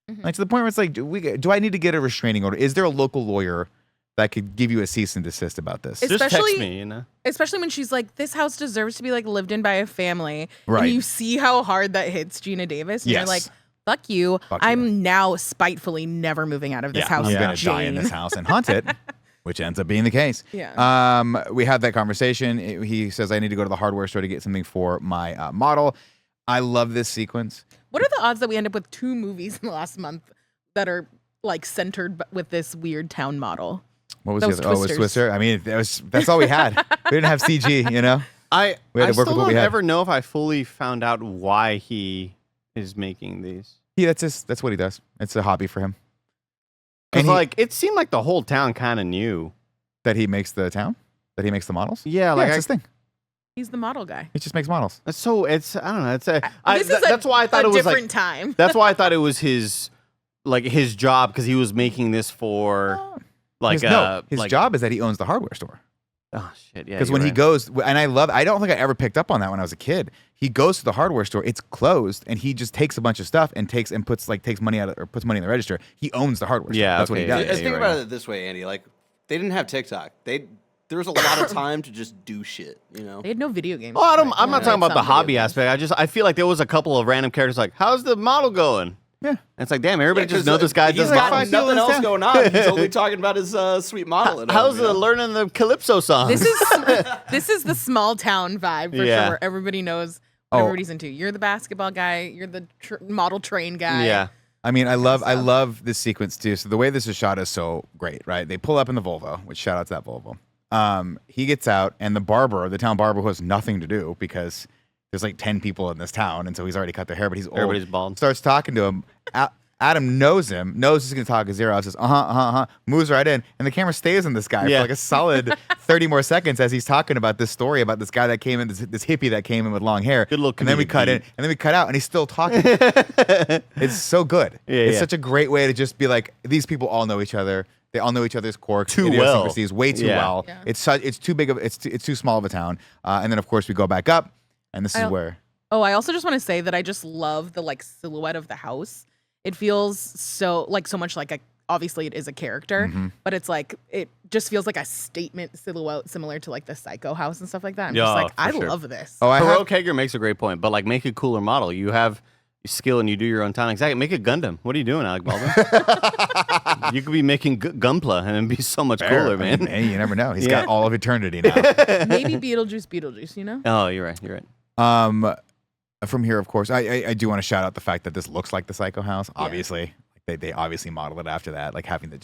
it. Like to the point where it's like, do I need to get a restraining order? Is there a local lawyer that could give you a cease and desist about this. Just text me, you know. Especially when she's like, this house deserves to be like lived in by a family. Right. And you see how hard that hits Gina Davis. And Yes. you're like, fuck you. Fuck I'm you. now spitefully never moving out of this house. I'm going to die in Jane. this house and haunt it, which ends up being the case. Yeah. We had that conversation. He says, I need to go to the hardware store to get something for my model. I love this sequence. What are the odds that we end up with 2 movies in the last month that are like centered with this weird town model? What was Those the other? Oh, it was Twisters. Twister. I mean, that's all we had. We didn't have CG, you know? I We had to work still with what we don't had. ever know if I fully found out why he is making these. Yeah, that's what he does. It's a hobby for him. Because he- like it seemed like the whole town kind of knew. That he makes the town? That he makes the models? Yeah, like it's his thing. He's the model guy. He just makes models. It's I don't know. That's why I thought it was different like time. that's why I thought it was his job because he was making this for like his job is that he owns the hardware store. Oh shit! Yeah, Because you're when he right. goes, and I don't think I ever picked up on that when I was a kid. He goes to the hardware store, it's closed, and he just takes a bunch of stuff and puts money out or puts money in the register. He owns the hardware store. Yeah, That's what he okay, does. yeah, Think about it this way, Andy. Like, they didn't have TikTok. There was a lot of time to just do shit, you know? They had no video games. Oh, I'm not talking about the Some hobby video aspect. I feel like there was a couple of random characters like, how's the model going? Yeah. And it's like, damn, everybody Yeah, just know this guy he's does got models. nothing else going on. He's only talking about his sweet model. at How's home, you know? learning the Calypso song? This is the small town vibe for Yeah. sure. Everybody knows what everybody's into. You're the basketball guy. You're the model train guy. Yeah. I mean, I love this sequence too. So the way this is shot is so great, right? They pull up in the Volvo, which shout out to that Volvo. He gets out, and the town barber, who has nothing to do because there's like 10 people in this town, and so he's already cut their hair, but he's old. Everybody's bald. Starts talking to him. Adam knows him, knows he's going to talk a zero. Says, moves right in, and the camera stays on this guy for like a solid 30 more seconds as he's talking about this story about this guy that came in, this hippie that came in with long hair. Good little and then we comedic cut beat. in, and then we cut out, and he's still talking. It's so good. It's such a great way to just be like, these people all know each other. They all know each other's quirks, Too well. idiosyncrasies, way too Yeah. well. Yeah. It's too big of it's too small of a town. And then of course we go back up, and this is where. Oh, I also just want to say that I just love the like silhouette of the house. It feels so much like obviously it is a character, but it's like it just feels like a statement silhouette similar to like the Psycho house and stuff like that. I'm just Yeah, like, for I sure. love this. Oh, I have, Heroic Hager makes a great point, but like make a cooler model. You have skill and you do your own town. Exactly. Make a Gundam. What are you doing, Alec Baldwin? You could be making Gunpla and it'd be so much cooler, man. Hey, you never know. He's Yeah. got all of eternity now. Maybe Beetlejuice, you know? Oh, you're right. From here, of course, I do want to shout out the fact that this looks like the Psycho house. Obviously, they obviously modeled it after that, like having the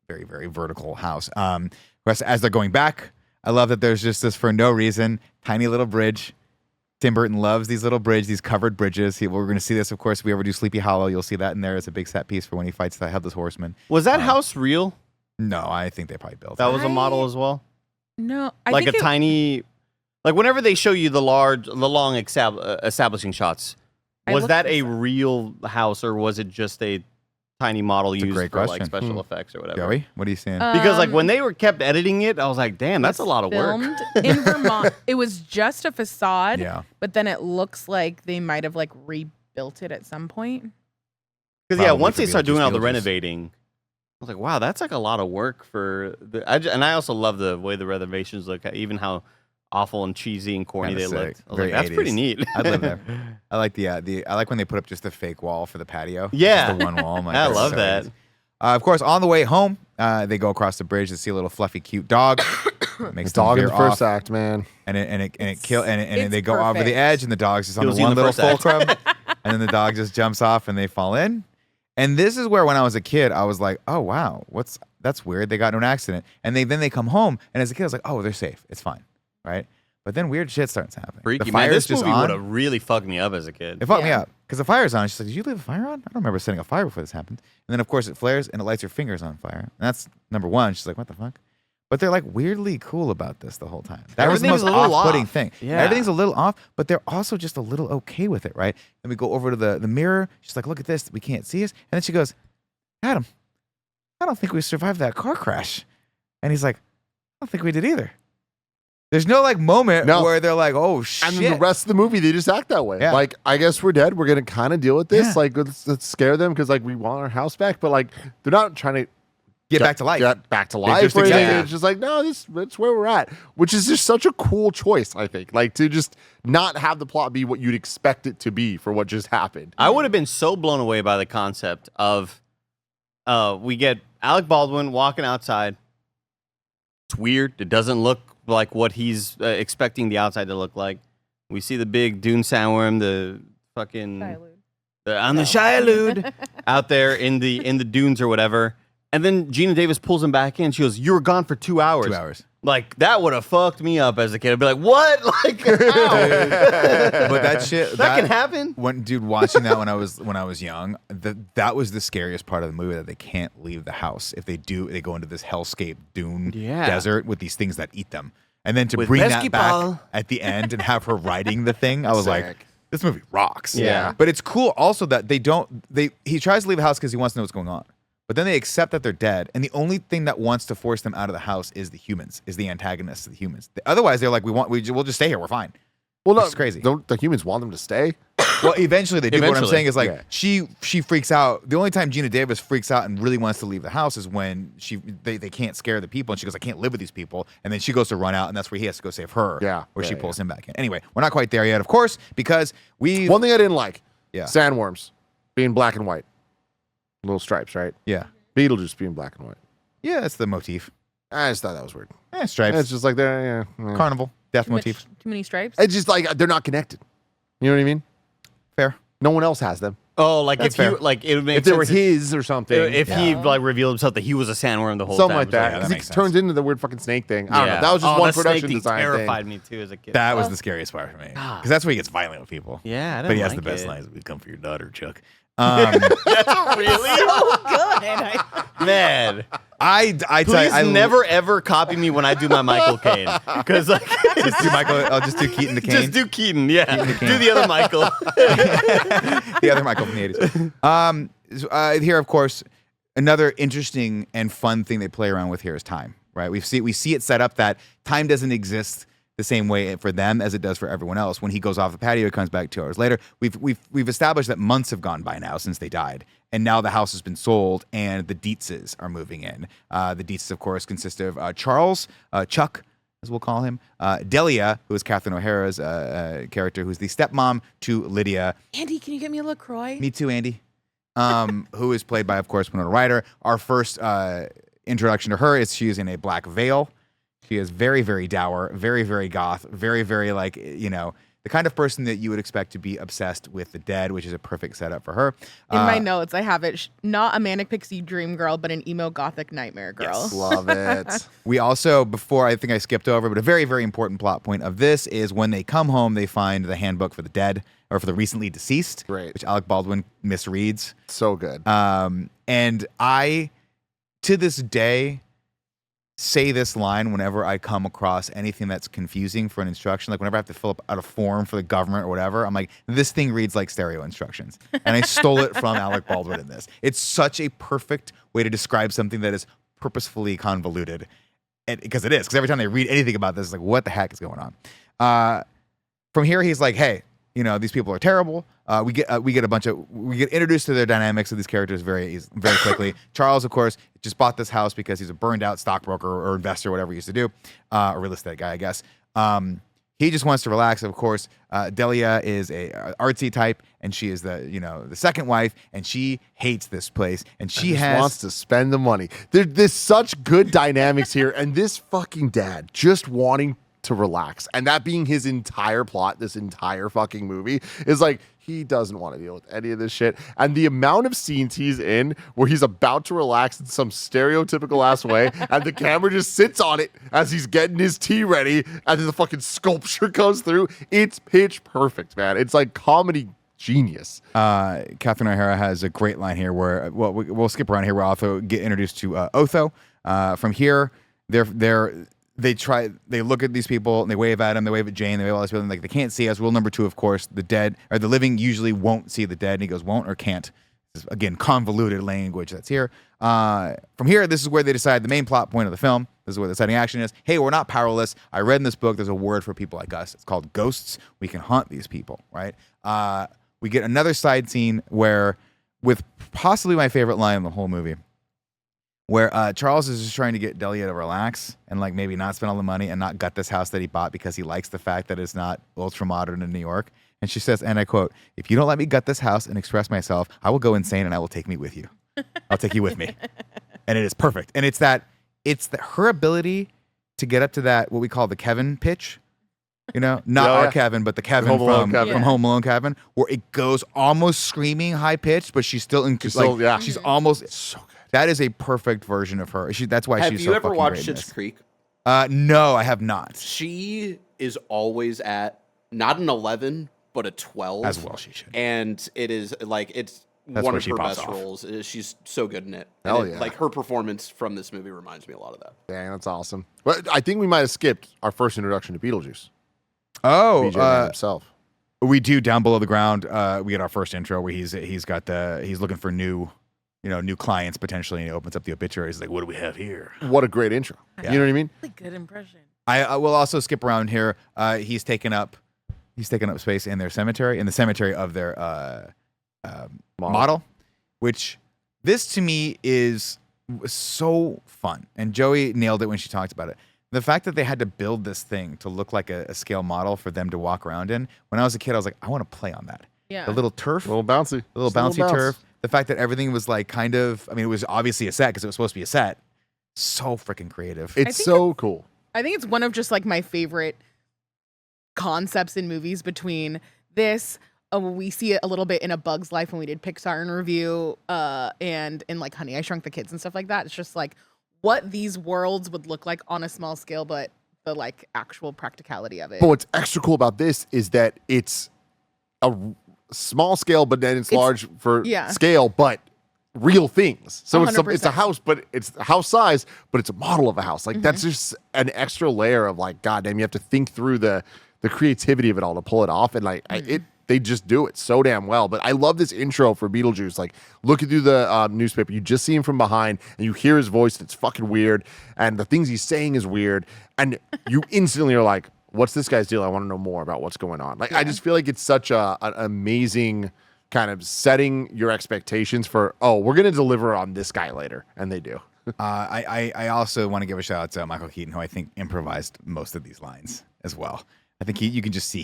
very, very vertical house. As they're going back, I love that there's just this for no reason tiny little bridge. Tim Burton loves these little these covered bridges. We're going to see this, of course. If we ever do Sleepy Hollow, you'll see that in there as a big set piece for when he fights the Headless Horseman. Was that house real? No, I think they probably built That it. was a model as well? No, I Like a think tiny... Like whenever they show you the long establishing shots, I was looked that this a up. real house or was it just a tiny model a used great for like question. special effects or whatever? Joey, what are you saying? Because like when they were kept editing it, I was like, damn, that's a lot of work. filmed in Vermont. It was just a facade, Yeah. but then it looks like they might have like rebuilt it at some point. Because yeah, Probably once for they start doing all the Beetlejuice. renovating, I was like, wow, that's like a lot of work for the. And I also love the way the renovations look, even how awful and cheesy and corny Kinda they sick. looked. I was Very like, that's pretty 80s. neat. I'd live there. I like I like when they put up just the fake wall for the patio. Yeah. Just the one wall. I'm like, I that's love so that. 80s. Of course, on the way home, they go across the bridge to see a little fluffy, cute dog. Makes them Dog in veer the first off, act, man. and it kill and it's they go over the perfect. edge, and the dog's just on Kills the you in one the little first act. fulcrum, and then the dog just jumps off, and they fall in. And this is where, when I was a kid, I was like, oh wow, that's weird. They got into an accident, and then they come home, and as a kid, I was like, oh, they're safe. It's fine, right? But then weird shit starts happening. Freaky, the man. fire's This just movie would on. have really fucked me up as a kid. It fucked me Yeah. up because the fire's on. She's like, "Did you leave the fire on? I don't remember setting a fire before this happened." And then, of course, it flares and it lights her fingers on fire. And that's number one. She's like, "What the fuck?" But they're like weirdly cool about this the whole time. That was the Everything's most a little off-putting off. thing. Yeah. Everything's a little off, but they're also just a little okay with it, right? Then we go over to the mirror. She's like, "Look at this. We can't see us." And then she goes, "Adam, I don't think we survived that car crash." And he's like, "I don't think we did either." There's no like moment No. where they're like, "Oh shit." And then the rest of the movie, they just act that way. Yeah. Like, I guess we're dead. We're gonna kind of deal with this. Yeah. Like, let's scare them because like we want our house back. But like, they're not trying to get back to life. Get back to They life. just Or anything. accept it. It's just like, no, that's where we're at. Which is just such a cool choice, I think. Like to just not have the plot be what you'd expect it to be for what just happened. I would have been so blown away by the concept of we get Alec Baldwin walking outside. It's weird. It doesn't look like what he's expecting the outside to look like. We see the big Dune sandworm, the fucking the Shia-Lude out there in the dunes or whatever. And then Gina Davis pulls him back in. She goes, "You were gone for 2 hours." 2 hours. Like that would have fucked me up as a kid. I'd be like, "What? Like, how?" But that shit that can happen. Dude, watching that when I was young, that was the scariest part of the movie, that they can't leave the house. If they do, they go into this hellscape dune desert with these things that eat them. And then to With bring that basketball. back at the end and have her riding the thing, I was like, this movie rocks. Yeah. But it's cool also that he tries to leave the house because he wants to know what's going on. But then they accept that they're dead, and the only thing that wants to force them out of the house is the humans, is the antagonists of the humans. Otherwise, they're like, we'll just stay here, we're fine. Well, no, it's crazy. Don't the humans want them to stay? Well, eventually they do. But what I'm Eventually. saying is like she freaks out. The only time Gina Davis freaks out and really wants to leave the house is when they can't scare the people, and she goes, "I can't live with these people," and then she goes to run out, and that's where he has to go save her. Where she pulls him back in. Anyway, we're not quite there yet, of course, because one thing I didn't like, Yeah. sandworms being black and white, little stripes, right? Yeah. Beetlejuice being black and white. Yeah, that's the motif. I just thought that was weird. Stripes. It's just like they're Carnival, death Too much- motif. Too many stripes. It's just like they're not connected. You know what I mean? Fair. No one else has them. Oh, like That's if you fair. like it would make If they sense were his or something, if he like revealed himself that he was a sandworm the whole something time. like that. that 'Cause makes it turns into the weird fucking snake thing. I don't know. That was just one that snake production thing design terrified thing. me too as a kid. That was the scariest part for me. Because that's where he gets violent with people. Yeah, I But he has like the best it. lines. "We come for your daughter, Chuck." Really? so good. Man, I tell please you, never ever copy me when I do my Michael Caine, because like just do Michael. I'll just do Keaton the Kane. just do Keaton, yeah. Keaton the Kane. Do the other Michael. The other Michael from the 80s. Here, of course, another interesting and fun thing they play around with here is time. Right? We see it set up that time doesn't exist the same way for them as it does for everyone else. When he goes off the patio, he comes back 2 hours later. We've established that months have gone by now since they died, and now the house has been sold, and the Dietzes are moving in. The Dietzes, of course, consist of Charles, Chuck, as we'll call him, Delia, who is Catherine O'Hara's character, who's the stepmom to Lydia. Andy, can you get me a LaCroix? Me too, Andy. Who is played by, of course, Winona Ryder. Our first introduction to her is she is in a black veil. She is very, very dour, very, very goth, very, very like, the kind of person that you would expect to be obsessed with the dead, which is a perfect setup for her. In my notes, I have it not a manic pixie dream girl, but an emo gothic nightmare girl. Yes. Love it. We also, before I think I skipped over, but a very, very important plot point of this is when they come home, they find the handbook for the dead or for the recently deceased, which Alec Baldwin misreads. So good. And I, to this day, say this line whenever I come across anything that's confusing for an instruction. Like whenever I have to fill out a form for the government or whatever, I'm like, this thing reads like stereo instructions. And I stole it from Alec Baldwin in this. It's such a perfect way to describe something that is purposefully convoluted. Because it is. Because every time they read anything about this, it's like, what the heck is going on? From here, he's like, hey, these people are terrible. We get introduced to their dynamics of these characters very quickly. Charles, of course, just bought this house because he's a burned out stockbroker or investor, whatever he used to do, or real estate guy, I guess. He just wants to relax. Of course, Delia is a artsy type, and she is the second wife, and she hates this place, and she wants to spend the money. There's such good dynamics here, and this fucking dad just wanting to relax, and that being his entire plot, this entire fucking movie is like he doesn't want to deal with any of this shit. And the amount of scenes he's in where he's about to relax in some stereotypical ass way, and the camera just sits on it as he's getting his tea ready, and then the fucking sculpture comes through. It's pitch perfect, man. It's like comedy genius. Catherine O'Hara has a great line here where, we'll skip around here. We'll also get introduced to Otho. From here, they look at these people and they wave at them, they wave at Jane, they wave at all these people, and like they can't see us. Rule number 2, of course, the dead or the living usually won't see the dead. And he goes, won't or can't. This is, again, convoluted language that's here. From here, this is where they decide the main plot point of the film. This is where the setting action is. Hey, we're not powerless. I read in this book there's a word for people like us. It's called ghosts. We can haunt these people, right? We get another side scene where, with possibly my favorite line in the whole movie, where Charles is just trying to get Delia to relax and like maybe not spend all the money and not gut this house that he bought because he likes the fact that it's not ultra modern in New York. And she says, and I quote, "If you don't let me gut this house and express myself, I will go insane and I will take me with you. I'll take you with me." And it is perfect. And it's her ability to get up to that, what we call the Kevin pitch, not our Kevin, but the Kevin from Home Alone Kevin, where it goes almost screaming high pitched, but she's still she's almost so good. That is a perfect version of her. That's why she's so fucking great. Have you ever watched Schitt's Creek? No, I have not. She is always at not an 11, but a 12. As well she should. And it is it's one of her best roles. She's so good in it. Hell yeah. Like her performance from this movie reminds me a lot of that. Dang, that's awesome. But I think we might have skipped our first introduction to Beetlejuice. Oh, BJ himself. We do down below the ground. We get our first intro where he's looking for new clients potentially, and he opens up the obituary. He's like, "What do we have here?" What a great intro. Yeah. You know what I mean? Really good impression. I will also skip around here. He's taken up space in their cemetery, in the cemetery of their model, which this to me is so fun. And Joey nailed it when she talked about it. The fact that they had to build this thing to look like a scale model for them to walk around in. When I was a kid, I was like, I want to play on that. Yeah. The little turf. A little bouncy. The little bouncy turf. The fact that everything was like it was obviously a set because it was supposed to be a set. So freaking creative. It's so cool. I think it's one of just like my favorite concepts in movies between this. We see it a little bit in A Bug's Life when we did Pixar in review, and in like Honey, I Shrunk the Kids and stuff like that. It's just like what these worlds would look like on a small scale, but the like actual practicality of it. But what's extra cool about this is that it's a small scale, but then it's large for scale, but real things. So it's a house, but it's house size, but it's a model of a house. Like that's just an extra layer of like, goddamn, you have to think through the creativity of it all to pull it off, and like they just do it so damn well. But I love this intro for Beetlejuice. Like looking through the newspaper, you just see him from behind and you hear his voice. It's fucking weird. And the things he's saying is weird. And you instantly are like, what's this guy's deal? I want to know more about what's going on. Like, I just feel like it's such an amazing kind of setting your expectations for, we're going to deliver on this guy later. And they do. I also want to give a shout out to Michael Keaton, who I think improvised most of these lines as well. I think you can just see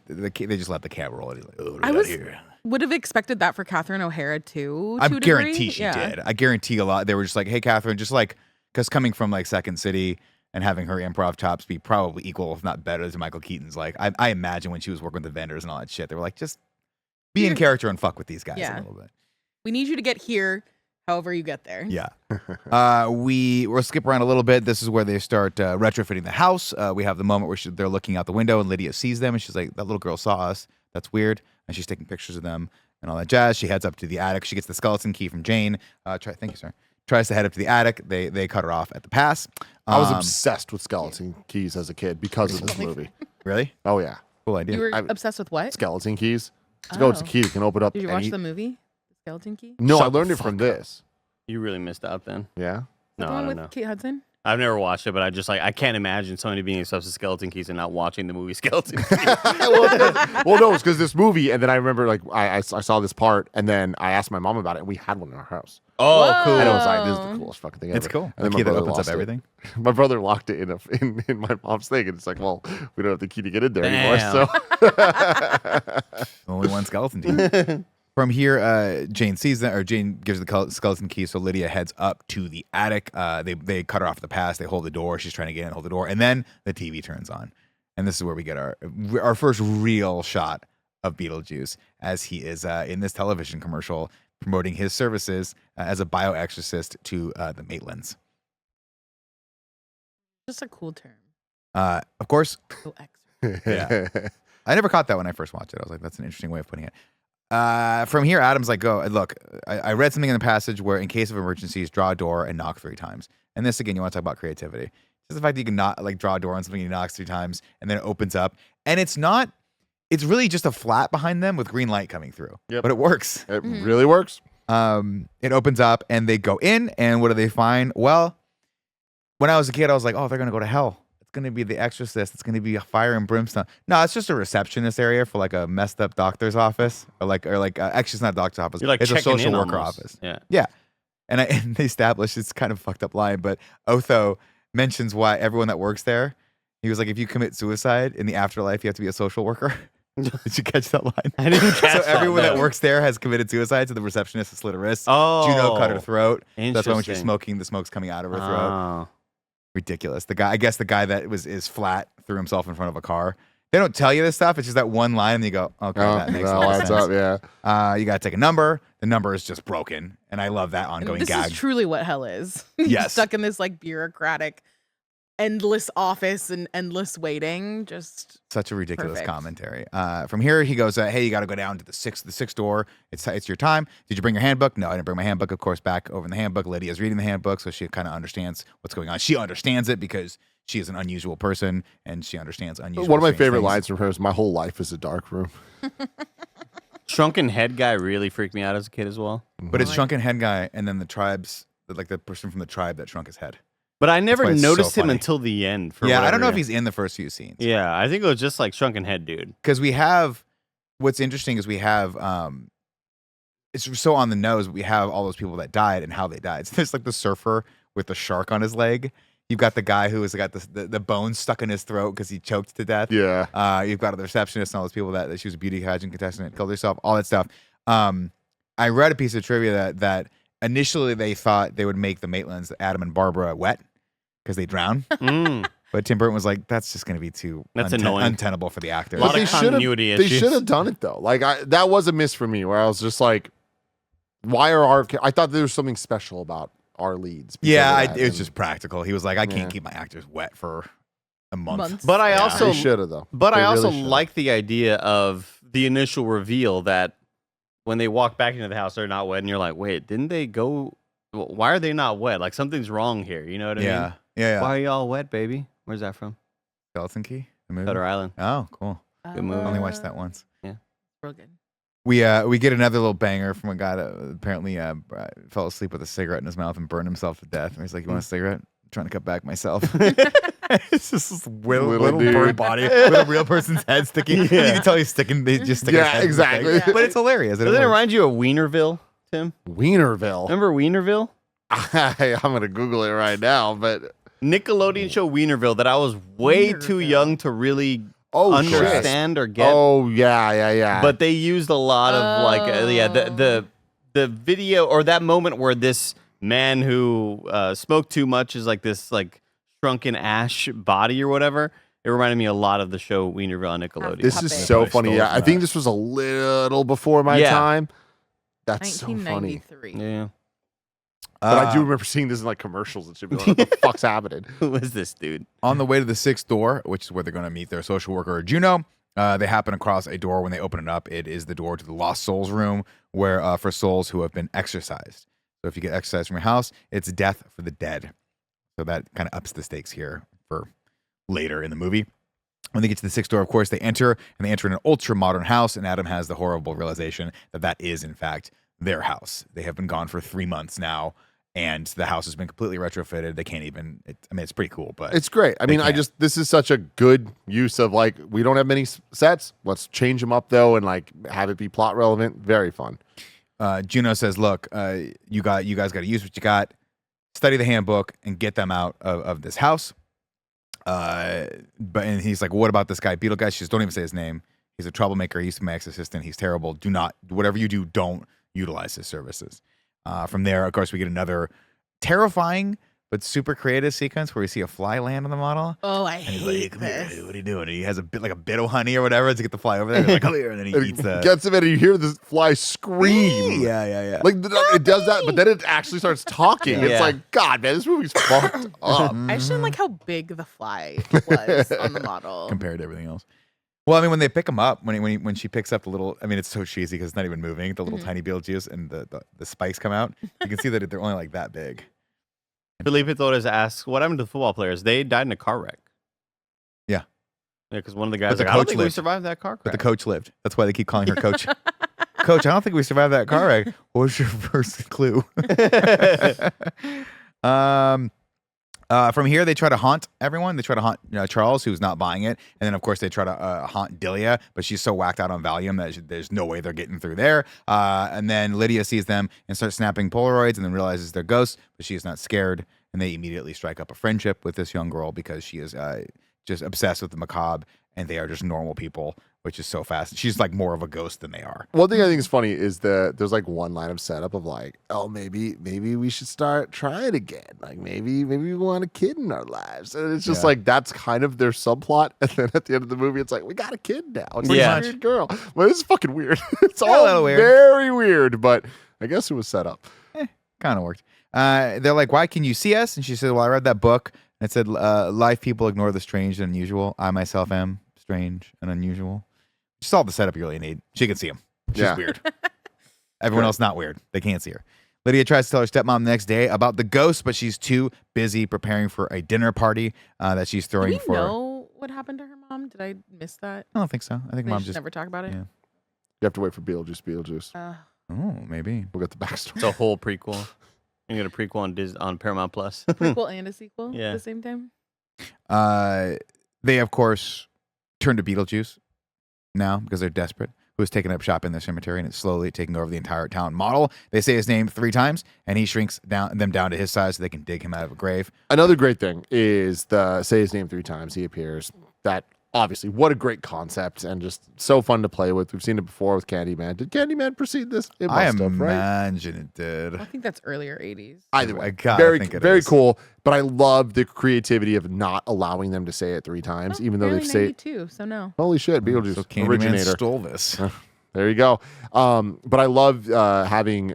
they just let the camera roll. He's like, "Oh, what do we got here?" Would have expected that for Catherine O'Hara too. I guarantee she did. I guarantee a lot. They were just like, "Hey, Catherine," just like because coming from like Second City and having her improv chops be probably equal, if not better, to Michael Keaton's. Like, I imagine when she was working with the vendors and all that shit, they were like, "Just be in character and fuck with these guys a little bit." We need you to get here. However you get there. Yeah. We'll skip around a little bit. This is where they start retrofitting the house. We have the moment where they're looking out the window and Lydia sees them and she's like, "That little girl saw us. That's weird." And she's taking pictures of them and all that jazz. She heads up to the attic. She gets the skeleton key from Jane. Thank you, sir. Tries to head up to the attic. They cut her off at the pass. I was obsessed with skeleton keys as a kid because of this movie. Really? Oh, yeah. Cool idea. You were obsessed with what? Skeleton keys. It's a key that can open up. Did you watch the movie? Skeleton Key? No, I learned it from this. You really missed out then. Yeah? No, I don't know. Kate Hudson? I've never watched it, but I can't imagine somebody being obsessed with Skeleton Keys and not watching the movie Skeleton Keys. Well, no, it's because this movie, and then I remember like I saw this part, and then I asked my mom about it, and we had one in our house. Oh, cool! And I was like, "This is the coolest fucking thing ever." It's cool. And then the key that opens up everything. My brother locked it in my mom's thing, and it's like, well, we don't have the key to get in there anymore. So only one skeleton team. From here, Jane sees that, or Jane gives the skeleton key, so Lydia heads up to the attic. They cut her off the pass. They hold the door. She's trying to get in and hold the door, and then the TV turns on, and this is where we get our first real shot of Beetlejuice as he is in this television commercial promoting his services as a bioexorcist to the Maitlands. Just a cool term. Of course. Yeah. I never caught that when I first watched it. I was like, that's an interesting way of putting it. From here, Adam's like, "Go look. I read something in the passage where, in case of emergencies, draw a door and knock 3 times." And this again, you want to talk about creativity. Just the fact that you can not like draw a door on something, you knock 3 times, and then it opens up, and it's really just a flat behind them with green light coming through. Yep. But it works. It really works. It opens up, and they go in, and what do they find? Well, when I was a kid, I was like, "Oh, they're gonna go to hell. Going to be the exorcist. It's going to be a fire and brimstone." No, it's just a receptionist area for like a messed up doctor's office, or like actually it's not a doctor's office. You're like it's a checking social in worker almost. office. Yeah. And they establish it's kind of a fucked up line, but Otho mentions why everyone that works there. He was like, if you commit suicide in the afterlife, you have to be a social worker. Did you catch that line? I didn't catch that. So everyone that works there has committed suicide. So the receptionist has slit her wrist. Oh, Juno cut her throat. That's why when she's interesting. smoking, the smoke's coming out of her throat. Oh. Ridiculous. I guess the guy that is flat threw himself in front of a car. They don't tell you this stuff. It's just that one line, and you go, okay, that makes a lot of sense. Yeah. You got to take a number. The number is just broken, and I love that ongoing this gag. is truly what hell is. Yes. Stuck in this like bureaucratic, endless office and endless waiting. Just Such a ridiculous perfect. commentary. From here, he goes, hey, you got to go down to the sixth door. It's your time. Did you bring your handbook? No, I didn't bring my handbook. Of course, back over in the handbook, Lydia's reading the handbook, so she kind of understands what's going on. She understands it because she is an unusual person, and she understands unusual One of my strange favorite things. lines from her is, "My whole life is a dark room." Shrunken head guy really freaked me out as a kid as well. But it's shrunken head guy, and then the tribes, like the person from the tribe that shrunk his head. But I never why it's noticed so him funny. until the end. Yeah, I don't know if he's in the first few scenes. Yeah, I think it was just like shrunken head dude. Because we have, what's interesting is we have, it's so on the nose, but we have all those people that died and how they died. So there's like the surfer with the shark on his leg. You've got the guy who has got the bones stuck in his throat because he choked to death. Yeah. You've got the receptionist and all those people that she was a beauty pageant contestant, killed herself, all that stuff. I read a piece of trivia that initially they thought they would make the Maitlands, Adam and Barbara, wet because they drown. But Tim Burton was like, that's just going to be too annoying. untenable for the actors. A lot But of continuity They issues. should have done it though. Like that was a miss for me, where I was just like, why are I thought there was something special about our leads. Yeah, because of that. it was just practical. He was like, I can't keep my actors wet for a month. Months. But I also They should have though. But They I also really should've. like the idea of the initial reveal that when they walk back into the house, they're not wet, and you're like, wait, didn't they go? Why are they not wet? Like something's wrong here. You know what I mean? Yeah. Why are y'all wet, baby? Where's that from? Skeleton Key, the movie. Shutter Island. Oh, cool. Good movie. Only watched that once. Real good. We get another little banger from a guy that apparently fell asleep with a cigarette in his mouth and burned himself to death. And he's like, "You want a cigarette? I'm trying to cut back myself." It's just this little dude. burnt body with a real person's head sticking. You can tell he's sticking. They just stick. Yeah, exactly. But it's hilarious. Doesn't it remind you of Wienerville, Tim? Wienerville. Remember Wienerville? I'm gonna Google it right now, but Nickelodeon show Wienerville that I was way too young to really understand or get. Oh yeah. But they used a lot of the video or that moment where this man who smoked too much is like this like shrunken ash body or whatever. It reminded me a lot of the show Wienerville on Nickelodeon. This is so funny. Yeah, I think this was a little before my time. That's so funny. 1993. Yeah. But I do remember seeing this in like commercials and shit. Like, what the fuck's happening? Who is this dude? On the way to the sixth door, which is where they're going to meet their social worker, Juno, they happen across a door. When they open it up, it is the door to the Lost Souls room, where for souls who have been exorcised. So if you get exorcised from your house, it's death for the dead. So that kind of ups the stakes here for later in the movie. When they get to the sixth door, of course, they enter in an ultra-modern house, and Adam has the horrible realization that that is, in fact, their house. They have been gone for 3 months now, and the house has been completely retrofitted. They can't even, it's pretty cool, but It's great. I mean, this is such a good use of like, we don't have many sets. Let's change them up though, and like have it be plot relevant. Very fun. Juno says, look, you guys got to use what you got, study the handbook, and get them out of this house. And he's like, what about this guy, Beetlejuice? She says, don't even say his name. He's a troublemaker. He used to be my ex-assistant. He's terrible. Do not, whatever you do, don't utilize his services. From there, of course, we get another terrifying but super creative sequence where we see a fly land on the model. Oh, I And he's hate like, come here, this. dude, what are you doing? And he has a bit of honey or whatever to get the fly over there. He's like, come here, and then he And eats it the. gets him, and you hear this fly scream. Yeah. Like it does that, but then it actually starts talking. Yeah. It's like, God, man, this movie's fucked up. I just didn't like how big the fly was on the model. Compared to everything else. Well, I mean, when they pick him up, when she picks up the little, I mean, it's so cheesy because it's not even moving. The little tiny Beetlejuice and the spikes come out. You can see that they're only like that big. Felipe Torres asks, what happened to the football players? They died in a car wreck. Yeah. Yeah, because one of the guys But the like, I don't coach think we lived. survived that car crash. But the coach lived. That's why they keep calling her coach. Coach, I don't think we survived that car wreck. What was your first clue? From here, they try to haunt everyone. They try to haunt Charles, who's not buying it. And then, of course, they try to haunt Delia, but she's so whacked out on Valium that there's no way they're getting through there. And then Lydia sees them and starts snapping Polaroids and then realizes they're ghosts, but she is not scared. And they immediately strike up a friendship with this young girl because she is just obsessed with the macabre, and they are just normal people, which is so fast. She's like more of a ghost than they are. One thing I think is funny is there's like one line of setup of like, oh, maybe we should start trying again. Like maybe we want a kid in our lives. And it's just like that's kind of their subplot. And then at the end of the movie, it's like, we got a kid now. It's like a weird girl. Well, it's fucking weird. It's all weird. Very weird, but I guess it was set up. Kind of worked. They're like, why can you see us? And she said, well, I read that book. And it said, life people ignore the strange and unusual. I myself am strange and unusual. Just all the setup you really need. She can see him. She's weird. Everyone else not weird. They can't see her. Lydia tries to tell her stepmom the next day about the ghost, but she's too busy preparing for a dinner party that she's throwing Do we know what happened to her mom? Did I miss that? I don't think so. I think mom just never talk about it. Yeah. You have to wait for Beetlejuice. Oh, maybe we'll get the backstory. It's a whole prequel. You get a prequel on Paramount Plus. Prequel and a sequel at the same time. They of course turn to Beetlejuice now because they're desperate. Who's taking up shop in the cemetery and it's slowly taking over the entire town model. They say his name 3 times and he shrinks them down to his size so they can dig him out of a grave. Another great thing is say his name 3 times. He appears. That obviously, what a great concept and just so fun to play with. We've seen it before with Candyman. Did Candyman precede this? It must have, right? I imagine it did. I think that's earlier 80s. Either way, very cool. But I love the creativity of not allowing them to say it 3 times, even though they've said 92, so no. Holy shit, Beetlejuice So Candyman originator stole this. There you go. But I love having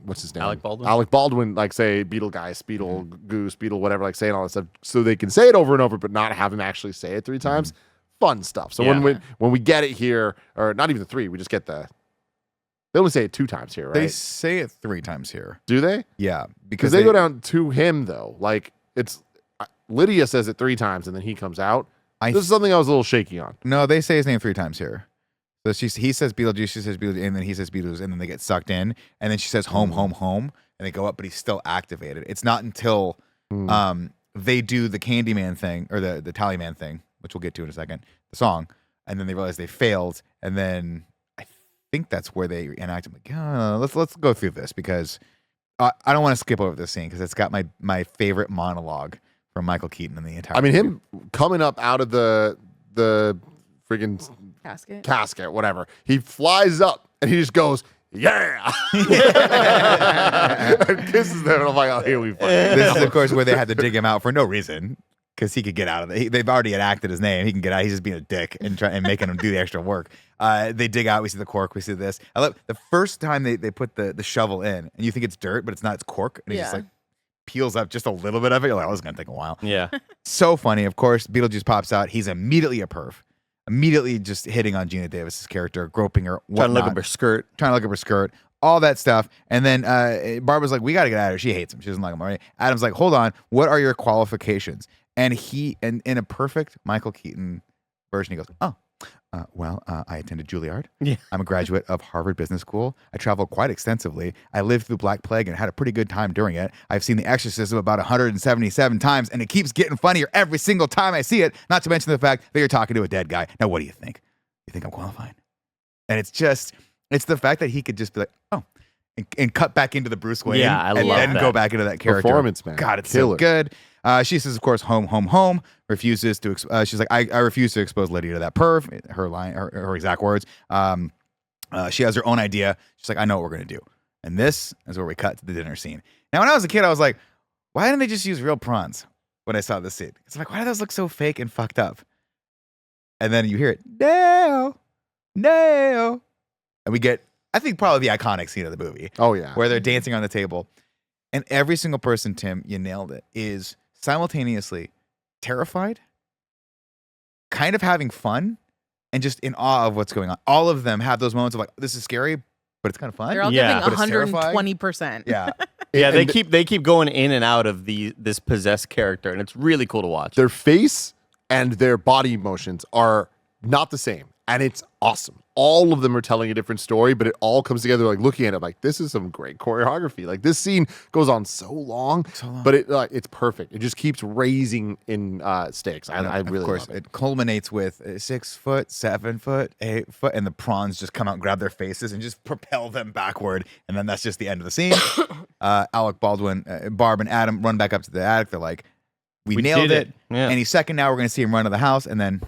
what's his name? Alec Baldwin, like say Beetlegeist, Beetle Goose, Beetle whatever, like saying all that stuff, so they can say it over and over, but not have him actually say it 3 times. Fun stuff. So when we get it here, or not even the 3, we just get they only say it 2 times here, right? They say it 3 times here. Do they? Yeah, because they go down to him though. Like it's Lydia says it 3 times and then he comes out. This is something I was a little shaky on. No, they say his name 3 times here. So he says Beetlejuice, she says Beetlejuice, and then he says Beetlejuice, and then they get sucked in, and then she says home, home, home, and they go up, but he's still activated. It's not until they do the Candyman thing or the Tallyman thing, which we'll get to in a second, the song, and then they realize they failed, and then I think that's where they enact it. Like, let's go through this because I don't want to skip over this scene because it's got my favorite monologue from Michael Keaton in the entire. I mean, him coming up out of the friggin' casket, whatever. He flies up and he just goes, yeah, and kisses them. And I'm like, oh, here we fucking. This is, of course, where they had to dig him out for no reason. Because he could get out of it. They've already enacted his name. He can get out. He's just being a dick and making him do the extra work. They dig out. We see the cork. We see this. I love the first time they put the shovel in, and you think it's dirt, but it's not. It's cork, and he just like peels up just a little bit of it. You're like, oh, this is gonna take a while. Yeah. So funny. Of course, Beetlejuice pops out. He's immediately a perv. Immediately just hitting on Gina Davis's character, groping her, whatnot, trying to look up her skirt, all that stuff. And then Barbara's like, we got to get out of here. She hates him. She doesn't like him already. Adam's like, hold on. What are your qualifications? And in a perfect Michael Keaton version, he goes, I attended Juilliard. Yeah. I'm a graduate of Harvard Business School. I traveled quite extensively. I lived through Black Plague and had a pretty good time during it. I've seen The Exorcism about 177 times, and it keeps getting funnier every single time I see it, not to mention the fact that you're talking to a dead guy. Now, what do you think? You think I'm qualified? And it's the fact that he could just be like, oh, and cut back into the Bruce Wayne and then go back into that character. Performance, man. God, it's so good. She says, of course, home, home, home. Refuses to. She's like, I refuse to expose Lydia to that perv. Her line, her exact words. She has her own idea. She's like, I know what we're gonna do. And this is where we cut to the dinner scene. Now, when I was a kid, I was like, why didn't they just use real prawns when I saw this scene? It's like, why do those look so fake and fucked up? And then you hear it, no, and we get, I think, probably the iconic scene of the movie. Oh yeah, where they're dancing on the table, and every single person, Tim, you nailed it, is simultaneously terrified, kind of having fun, and just in awe of what's going on. All of them have those moments of like, this is scary, but it's kind of fun. They're all giving 120%. Yeah. Yeah, they keep going in and out of this possessed character, and it's really cool to watch. Their face and their body motions are not the same, and it's awesome. all of them are telling a different story, but it all comes together. Like looking at it, like this is some great choreography. Like this scene goes on so long, but it's perfect. It just keeps raising in stakes. I really love it. It culminates with 6 foot, 7 foot, 8 foot, and the prawns just come out and grab their faces and just propel them backward, and then that's just the end of the scene. Alec Baldwin, Barb, and Adam run back up to the attic. They're like, "We nailed it." Yeah. Any second now, we're going to see him run to the house, and then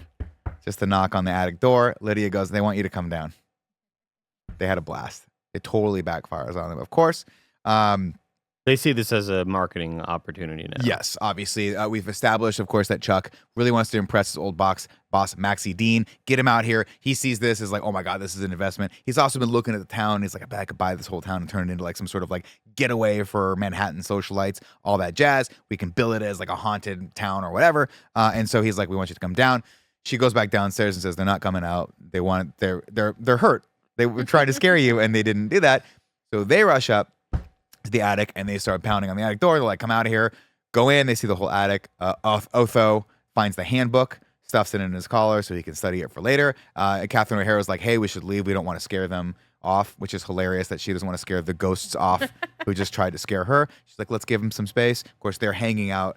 just a knock on the attic door. Lydia goes, "They want you to come down." They had a blast. It totally backfires on them, of course. They see this as a marketing opportunity now. Yes, obviously. We've established, of course, that Chuck really wants to impress his old boss, Maxie Dean. Get him out here. He sees this as like, oh my God, this is an investment. He's also been looking at the town. He's like, I bet I could buy this whole town and turn it into like some sort of like getaway for Manhattan socialites, all that jazz. We can bill it as like a haunted town or whatever. And so he's like, we want you to come down. She goes back downstairs and says, they're not coming out. They're hurt. They were trying to scare you and they didn't do that. So they rush up to the attic and they start pounding on the attic door. They're like, come out of here. Go in. They see the whole attic. Otho finds the handbook, stuffs it in his collar so he can study it for later. Catherine O'Hara's like, hey, we should leave. We don't want to scare them off, which is hilarious that she doesn't want to scare the ghosts off who just tried to scare her. She's like, let's give them some space. Of course, they're hanging out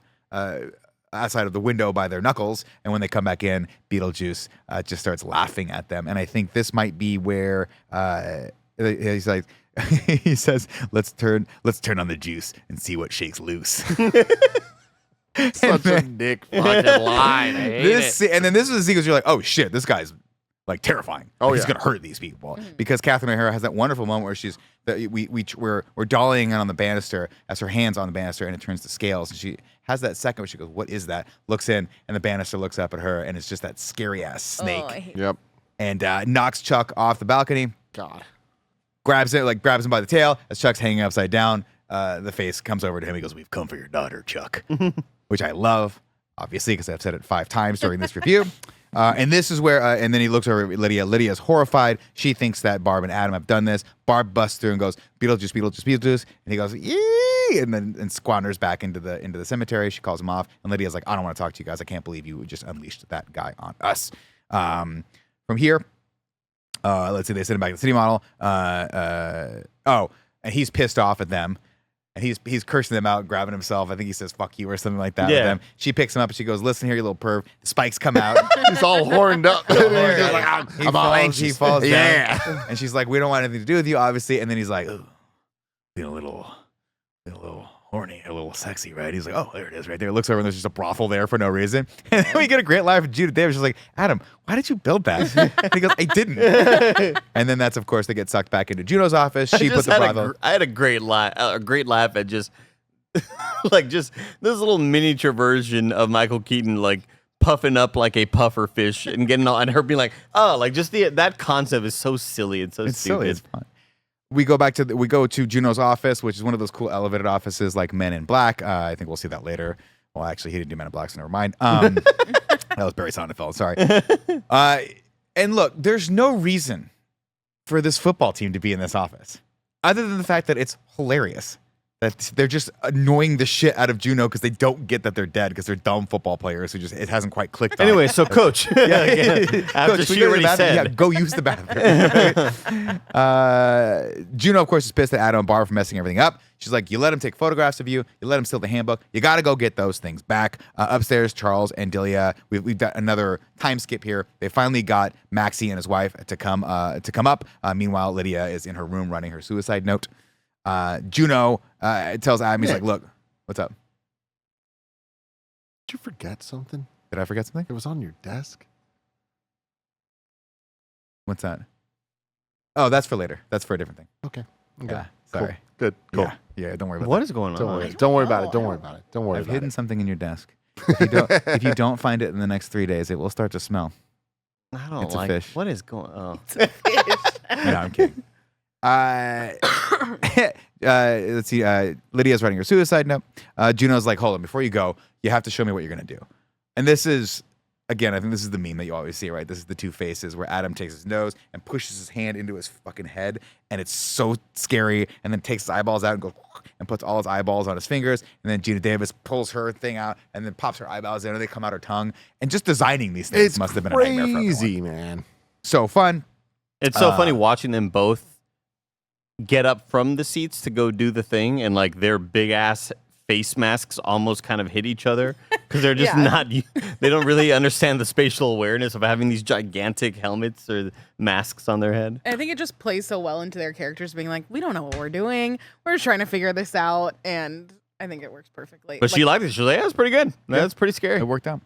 outside of the window by their knuckles. And when they come back in, Beetlejuice just starts laughing at them. And I think this might be where he's like, he says, let's turn on the juice and see what shakes loose. Such a Nick fucking line. I hate it. And then this is the sequence you're like, oh shit, this guy's like terrifying. Oh, he's gonna hurt these people because Catherine O'Hara has that wonderful moment where we're dollying on the banister as her hands on the banister and it turns to scales and she has that second where she goes, what is that? Looks in and the banister looks up at her and it's just that scary ass snake. Yep. And knocks Chuck off the balcony. God. Grabs him by the tail as Chuck's hanging upside down. The face comes over to him. He goes, we've come for your daughter, Chuck, which I love, obviously, because I've said it 5 times during this review. And this is where, and then he looks over at Lydia. Lydia's horrified. She thinks that Barb and Adam have done this. Barb busts through and goes, Beetlejuice, Beetlejuice, Beetlejuice. And he goes, yee! And squanders back into the cemetery. She calls him off. And Lydia's like, I don't want to talk to you guys. I can't believe you just unleashed that guy on us. From here, let's see, they send him back to the city model. And he's pissed off at them. And he's cursing them out, grabbing himself. I think he says, fuck you or something like that. Yeah. With them. She picks him up and she goes, listen here, you little perv. The spikes come out. He's all horned up. He's just like, I'm all anxious. He falls down. Yeah. And she's like, we don't want anything to do with you, obviously. And then he's like, feeling a little horny, a little sexy, right? He's like, oh, there it is right there. Looks over and there's just a brothel there for no reason. And then we get a great laugh from Judith Davis. She's like, Adam, why did you build that? And he goes, I didn't. And then that's, of course, they get sucked back into Juno's office. She put the brothel. I had a great laugh at just like just this little miniature version of Michael Keaton like puffing up like a puffer fish and getting all, and her being like, oh, like just that concept is so silly and so It's stupid. silly. It's fun. We go to Juno's office, which is one of those cool elevated offices like Men in Black. I think we'll see that later. Well, actually, he didn't do Men in Black, so never mind. That was Barry Sonnenfeld. Sorry. And look, there's no reason for this football team to be in this office, other than the fact that it's hilarious. That they're just annoying the shit out of Juno because they don't get that they're dead because they're dumb football players who just it hasn't quite clicked. Anyway, so coach, after Coach, she already said, yeah, go use the bathroom. Juno, of course, is pissed at Adam and Barb for messing everything up. She's like, you let him take photographs of you, you let him steal the handbook, you got to go get those things back. Upstairs, Charles and Delia, we've got another time skip here. They finally got Maxie and his wife to come up. Meanwhile, Lydia is in her room running her suicide note. Juno tells Adam, he's like, look, what's up? Did you forget something? Did I forget something? It was on your desk. What's that? Oh, that's for later. That's for a different thing. Okay. Yeah, sorry. Cool. Good. Cool. Yeah, don't worry about What that. is going on? Don't worry about it. Don't worry about it. Don't worry I've about hidden it. something in your desk. If you don't find it in the next 3 days, it will start to smell. I don't It's a like fish. what is going on. No, I'm kidding. Let's see. Lydia's writing her suicide note. Juno's like, hold on, before you go, you have to show me what you're going to do. And this is, again, I think this is the meme that you always see, right? This is the two faces where Adam takes his nose and pushes his hand into his fucking head. And it's so scary. And then takes his eyeballs out and goes and puts all his eyeballs on his fingers. And then Gina Davis pulls her thing out and then pops her eyeballs in and they come out her tongue. And just designing these things must have been a nightmare for everyone. Crazy, man. So fun. It's so funny watching them both get up from the seats to go do the thing, and like their big ass face masks almost kind of hit each other because they're just not. They don't really understand the spatial awareness of having these gigantic helmets or masks on their head. I think it just plays so well into their characters being like, we don't know what we're doing. We're just trying to figure this out, and I think it works perfectly. But she liked it. She's like, yeah, it's pretty good. That's pretty scary. It worked out.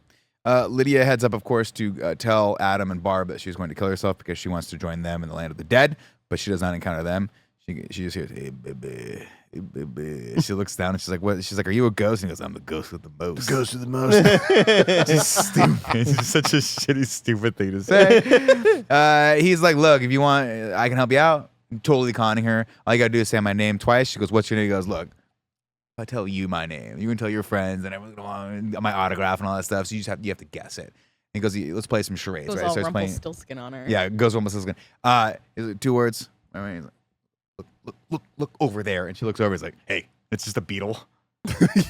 Lydia heads up, of course, to tell Adam and Barb that she's going to kill herself because she wants to join them in the land of the dead, but she does not encounter them. She just hears, hey, baby, hey, baby. She looks down and she's like, what? She's like, are you a ghost? And he goes, I'm the ghost with the most. The ghost with the most. Just stupid. It's just such a shitty, stupid thing to say. He's like, look, if you want, I can help you out. I'm totally conning her. All you got to do is say my name twice. She goes, what's your name? He goes, look, if I tell you my name, you can tell your friends and everyone, my autograph and all that stuff. So you have to guess it. And he goes, let's play some charades. Goes right? all Starts playing. Rumpelstiltskin on her. Yeah, it goes Rumpelstiltskin. Is it 2 words? All right. He's like, look over there. And she looks over. He's like, hey, it's just a beetle.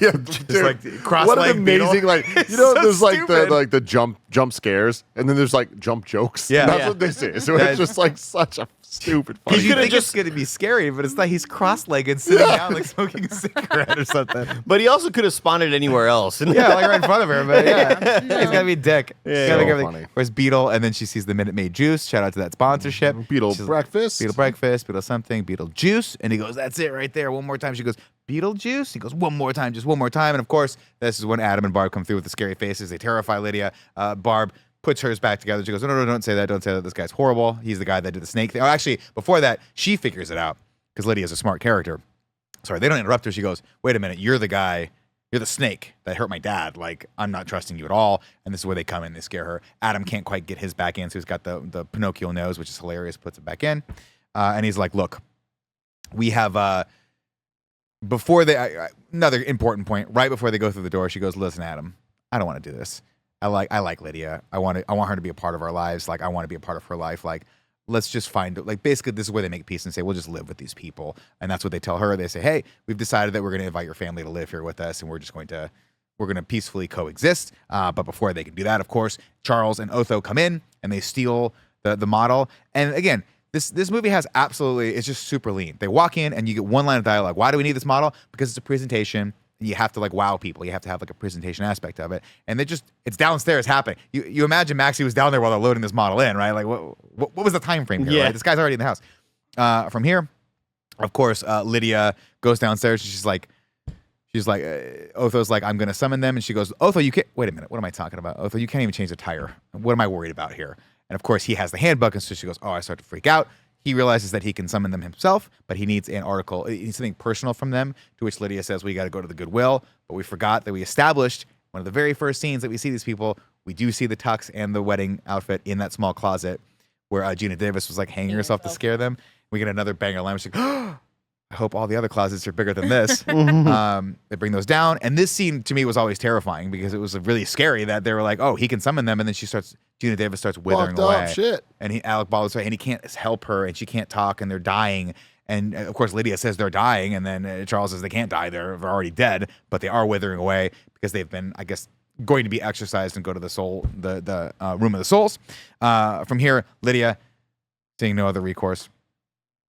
Yeah, Just dude, like cross what an leg amazing beetle. like It's you know so there's like stupid. the jump scares and then there's like jump jokes. Yeah. That's Yeah. what this is. So Yeah. it's just like such a stupid funny. Because you think just- it's going to be scary, but it's not. He's cross-legged, sitting down, like smoking a cigarette or something. But he also could have spawned it anywhere else. Yeah, like right in front of her. But yeah, he's got to be a dick. He's gotta So make everything. funny. Where's Beetle? And then she sees the Minute Maid juice. Shout out to that sponsorship. Beetle She's- breakfast. Beetle breakfast, Beetle something, Beetle juice. And he goes, that's it right there. One more time. She goes, Beetlejuice? He goes, one more time, just one more time. And of course, this is when Adam and Barb come through with the scary faces. They terrify Lydia. Barb puts hers back together. She goes, no, don't say that. Don't say that. This guy's horrible. He's the guy that did the snake thing. Oh, actually, before that, she figures it out because Lydia's a smart character. Sorry, they don't interrupt her. She goes, wait a minute. You're the guy. You're the snake that hurt my dad. Like, I'm not trusting you at all. And this is where they come in. They scare her. Adam can't quite get his back in, so he's got the Pinocchio nose, which is hilarious, puts it back in. And he's like, look, we have... Before they, another important point, right before they go through the door, she goes, listen, Adam, I don't want to do this. I like Lydia. I want her to be a part of our lives. Like, I want to be a part of her life. Like, let's just find, like, basically this is where they make peace and say, we'll just live with these people. And that's what they tell her. They say, hey, we've decided that we're going to invite your family to live here with us. And we're going to peacefully coexist. But before they can do that, of course, Charles and Otho come in and they steal the model. And again, This movie has absolutely, it's just super lean. They walk in and you get one line of dialogue. Why do we need this model? Because it's a presentation and you have to like wow people. You have to have like a presentation aspect of it. And it's downstairs happening. You imagine Maxie was down there while they're loading this model in, right? Like what was the time frame here? Yeah. Right? This guy's already in the house. From here, of course, Lydia goes downstairs and she's like, Otho's like, I'm going to summon them. And she goes, Otho, you can't, wait a minute. What am I talking about? Otho, you can't even change the tire. What am I worried about here? And of course, he has the handbook, and so she goes, oh, I start to freak out. He realizes that he can summon them himself, but he needs an article. He needs something personal from them, to which Lydia says, we got to go to the Goodwill. But we forgot that we established one of the very first scenes that we see these people. We do see the tux and the wedding outfit in that small closet where Gina Davis was like hanging herself to scare them. We get another banger line. She's like, oh, I hope all the other closets are bigger than this. They bring those down. And this scene to me was always terrifying because it was really scary that they were like, oh, he can summon them. And then Gina Davis starts withering Fucked up away. shit. And Alec Baldwin's right, and he can't help her and she can't talk and they're dying. And of course, Lydia says they're dying. And then Charles says they can't die. They're already dead, but they are withering away because they've been, I guess, going to be exorcised and go to the room of the souls. From here, Lydia, seeing no other recourse,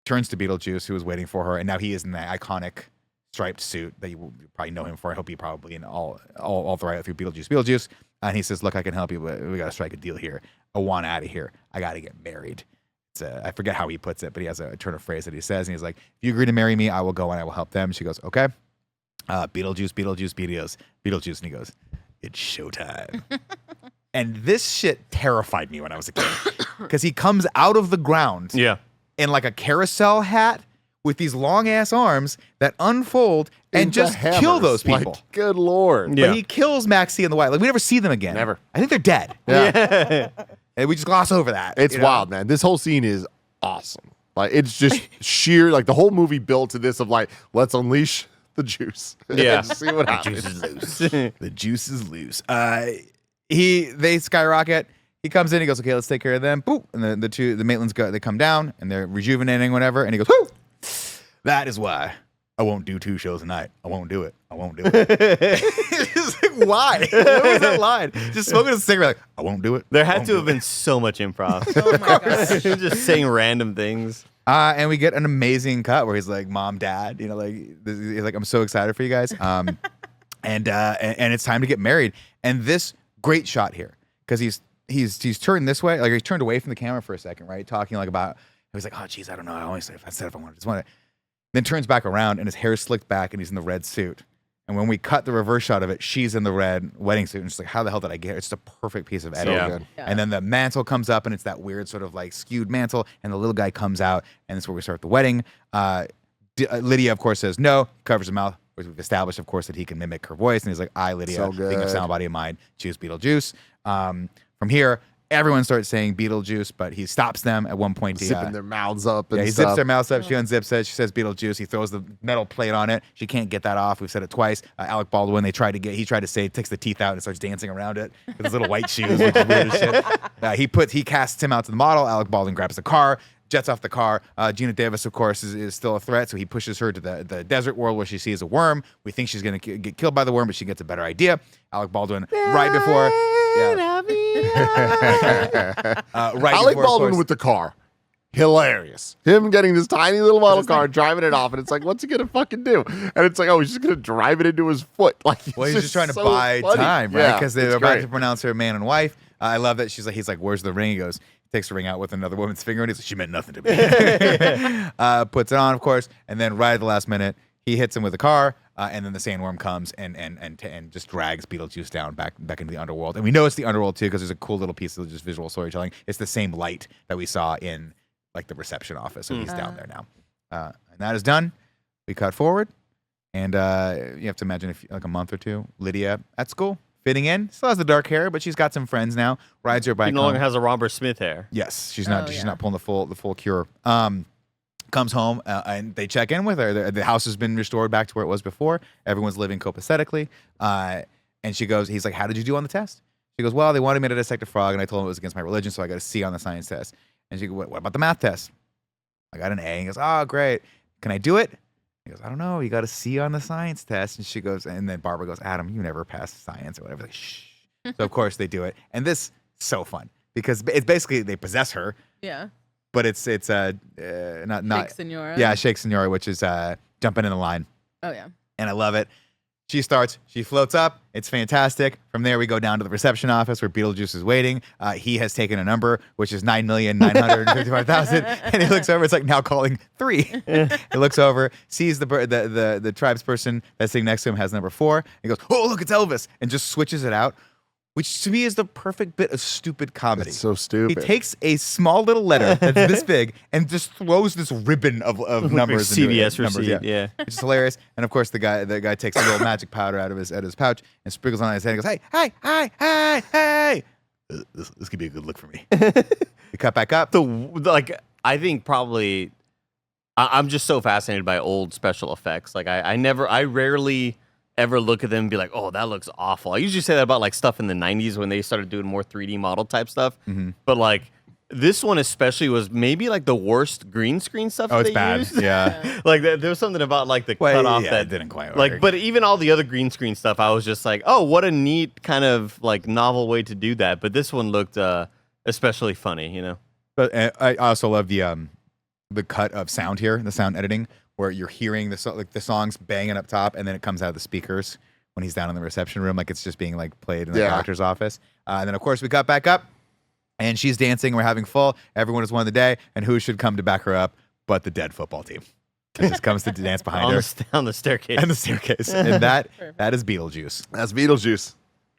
turns to Beetlejuice, who is waiting for her, and now he is in the iconic striped suit that you will probably know him for. I hope you probably in all the way through Beetlejuice. And he says, look, I can help you, but we got to strike a deal here. I want out of here. I got to get married. I forget how he puts it, but he has a turn of phrase that he says, and he's like, if you agree to marry me, I will go and I will help them. She goes, okay. Beetlejuice. And he goes, it's showtime. And this shit terrified me when I was a kid because he comes out of the ground. Yeah. In like a carousel hat with these long ass arms that unfold and Into just hammers. kill those people. Like, good Lord. Yeah. But he kills Maxie and the White. Like we never see them again. Never. I think they're dead. Yeah. And we just gloss over that. It's you know? wild, man. This whole scene is awesome. Like it's just sheer, like the whole movie built to this of like, let's unleash the juice. Yeah. And see what happens. The juice is loose. They skyrocket. He comes in, he goes, okay, let's take care of them. Boop. And the Maitlands they come down and they're rejuvenating, whatever. And he goes, whoo! That is why I won't do 2 shows a night. I won't do it. Just like, why? What was that line? Just smoking a cigarette. Like, I won't do it. There had to have been so much improv. Oh my gosh. Just saying random things. And we get an amazing cut where he's like, "Mom, Dad," you know, like he's like, "I'm so excited for you guys." And it's time to get married. And this great shot here because he's turned this way, like he's turned away from the camera for a second, right, talking like about. He was like, "Oh, geez, I don't know. I said if I wanted, just wanted." Then turns back around and his hair's slicked back and he's in the red suit. And when we cut the reverse shot of it, she's in the red wedding suit. And she's like, how the hell did I get her? It's just a perfect piece of editing. good. Yeah. And then the mantle comes up and it's that weird sort of like skewed mantle. And the little guy comes out and that's where we start the wedding. Lydia, of course, says no, covers his mouth. We've established, of course, that he can mimic her voice. And he's like, I, Lydia, So being of good. sound, body, and mind, choose Beetlejuice. From here, everyone starts saying Beetlejuice, but he stops them at one point. Zipping their mouths up and Yeah, he stuff. zips their mouths up. She unzips it. She says Beetlejuice. He throws the metal plate on it. She can't get that off. We've said it twice. Alec Baldwin, he tried to say, takes the teeth out and starts dancing around it with his little white shoes, which is weird as shit. He casts him out to the model. Alec Baldwin grabs the car, jets off the car. Gina Davis, of course, is still a threat, so he pushes her to the desert world where she sees a worm. We think she's going to get killed by the worm, but she gets a better idea. Alec Baldwin, right before... Yeah. Alec Baldwin with the car. Hilarious. Him getting this tiny little model car, driving it off, and it's like, what's he gonna fucking do? And it's like, oh, he's just gonna drive it into his foot. Like, Well, he's just trying to so buy funny. time, right? Yeah, Because they're it's about great. to pronounce her man and wife. I love that he's like, where's the ring? He goes, takes the ring out with another woman's finger, and he's like, she meant nothing to me. Puts it on, of course, and then right at the last minute, he hits him with a car, and then the sandworm comes and just drags Beetlejuice down back into the underworld. And we know it's the underworld too because there's a cool little piece of just visual storytelling. It's the same light that we saw in like the reception office, so he's down there now. And that is done. We cut forward, and you have to imagine if like a month or two, Lydia at school, fitting in, still has the dark hair, but she's got some friends now. Rides her bike. He no longer has a Robert Smith hair. Yes, she's not. She's not pulling the full cure. Comes home and they check in with her. The house has been restored back to where it was before. Everyone's living copacetically. And she goes, he's like, how did you do on the test? She goes, well, they wanted me to dissect a frog, and I told them it was against my religion, so I got a C on the science test. And she goes, what about the math test? I got an A. And he goes, oh, great. Can I do it? He goes, I don't know. You got a C on the science test. And she goes, and then Barbara goes, Adam, you never passed science or whatever. Like, shh. So of course they do it, and this so fun because it's basically they possess her. Yeah. But it's not Shake Senora. Yeah, Shake Senora, which is jumping in the line. Oh yeah. And I love it. She floats up. It's fantastic. From there, we go down to the reception office where Beetlejuice is waiting. He has taken a number, which is 9,955,000. And he looks over. It's like now calling 3. He looks over, sees the tribesperson that's sitting next to him has number 4. He goes, oh, look, it's Elvis. And just switches it out, which to me is the perfect bit of stupid comedy. It's so stupid. He takes a small little letter that's this big and just throws this ribbon of numbers. into it. CVS receipt, yeah. Which is hilarious. And of course, the guy takes a little magic powder out of his pouch and sprinkles on his head and goes, hey. This could be a good look for me. We cut back up. I think probably I'm just so fascinated by old special effects. Like I rarely ever look at them and be like, oh, that looks awful. I usually say that about like stuff in the 90s when they started doing more 3D model type stuff. Mm-hmm. But like this one especially was maybe like the worst green screen stuff Oh, they it's bad. used. Yeah. Like there was something about like the cutoff that didn't quite work. like, but even all the other green screen stuff, I was just like, oh, what a neat kind of like novel way to do that. But this one looked especially funny, you know? But I also love the cut of sound here, the sound editing, where you're hearing the songs banging up top, and then it comes out of the speakers when he's down in the reception room, like it's just being like played in the doctor's office. And then of course we got back up, and she's dancing. We're having full. Everyone has won the day, and who should come to back her up but the dead football team? It just comes to dance behind her On the staircase. and the staircase, and that is Beetlejuice. That's Beetlejuice.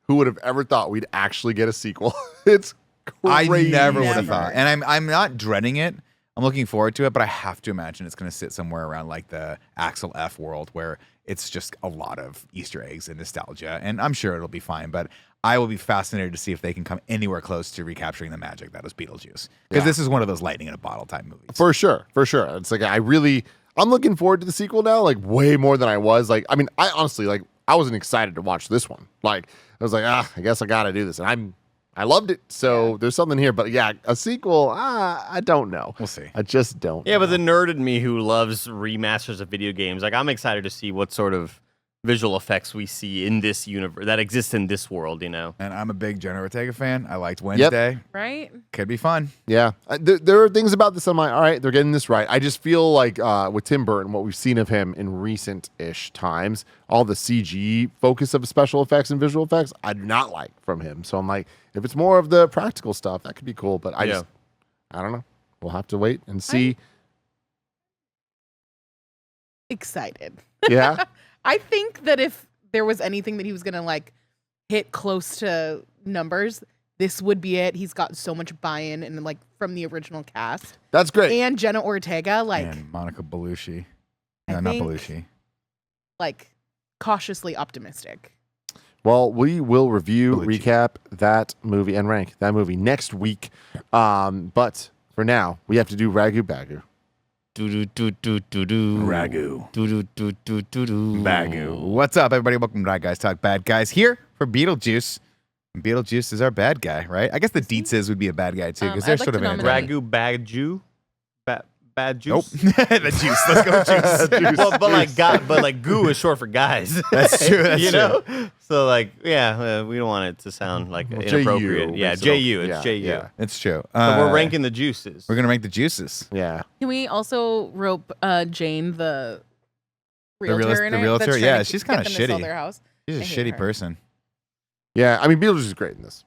Who would have ever thought we'd actually get a sequel? It's crazy. I never would have thought, and I'm not dreading it. I'm looking forward to it, but I have to imagine it's going to sit somewhere around like the Axel F world where it's just a lot of Easter eggs and nostalgia, and I'm sure it'll be fine, but I will be fascinated to see if they can come anywhere close to recapturing the magic that was Beetlejuice, because this is one of those lightning in a bottle type movies. For sure. It's like I'm looking forward to the sequel now, like way more than I was. Like, I mean, I honestly, like, I wasn't excited to watch this one. Like, I was like, I guess I got to do this, and I loved it, so there's something here. But yeah, a sequel, I don't know. We'll see. I just don't. Yeah, but the nerd in me who loves remasters of video games, like I'm excited to see what sort of visual effects we see in this universe that exist in this world, you know. And I'm a big Jenna Ortega fan. I liked Wednesday. Right? Could be fun. Yeah. There are things about this I'm like, all right, they're getting this right. I just feel like with Tim Burton, what we've seen of him in recent-ish times, all the CG focus of special effects and visual effects, I do not like from him. So I'm like, if it's more of the practical stuff, that could be cool. But I don't know. We'll have to wait and see. Excited. Yeah. I think that if there was anything that he was going to like hit close to numbers, this would be it. He's got so much buy-in and like from the original cast. That's great. And Jenna Ortega, like And Monica Bellucci. I No, not think- Bellucci. like cautiously optimistic. Well, we will review, recap that movie, and rank that movie next week. But for now, we have to do Ragu Bagu. Ragu. Bagu. Bagu. What's up, everybody? Welcome to Bad Guys Talk Bad Guys here for Beetlejuice. And Beetlejuice is our bad guy, right? I guess the Dietzes would be a bad guy too, because they're I'd like sort of to nominate- independent. Ragu bad Nope. juice. The juice. Let's go juice. Well, but like goo is short for guys. That's true. That's you true. know? So like, yeah, we don't want it to sound like inappropriate. JU Yeah, makes it JU. okay. It's JU. Yeah. It's true. So we're ranking the juices. We're gonna rank the juices. Yeah. Can we also rope Jane, the realtor, realist- in the it? realtor? That's trying Yeah, to she's get kinda them to sell shitty. their house? She's a I hate shitty her. person. Yeah. I mean, Beetlejuice is great in this.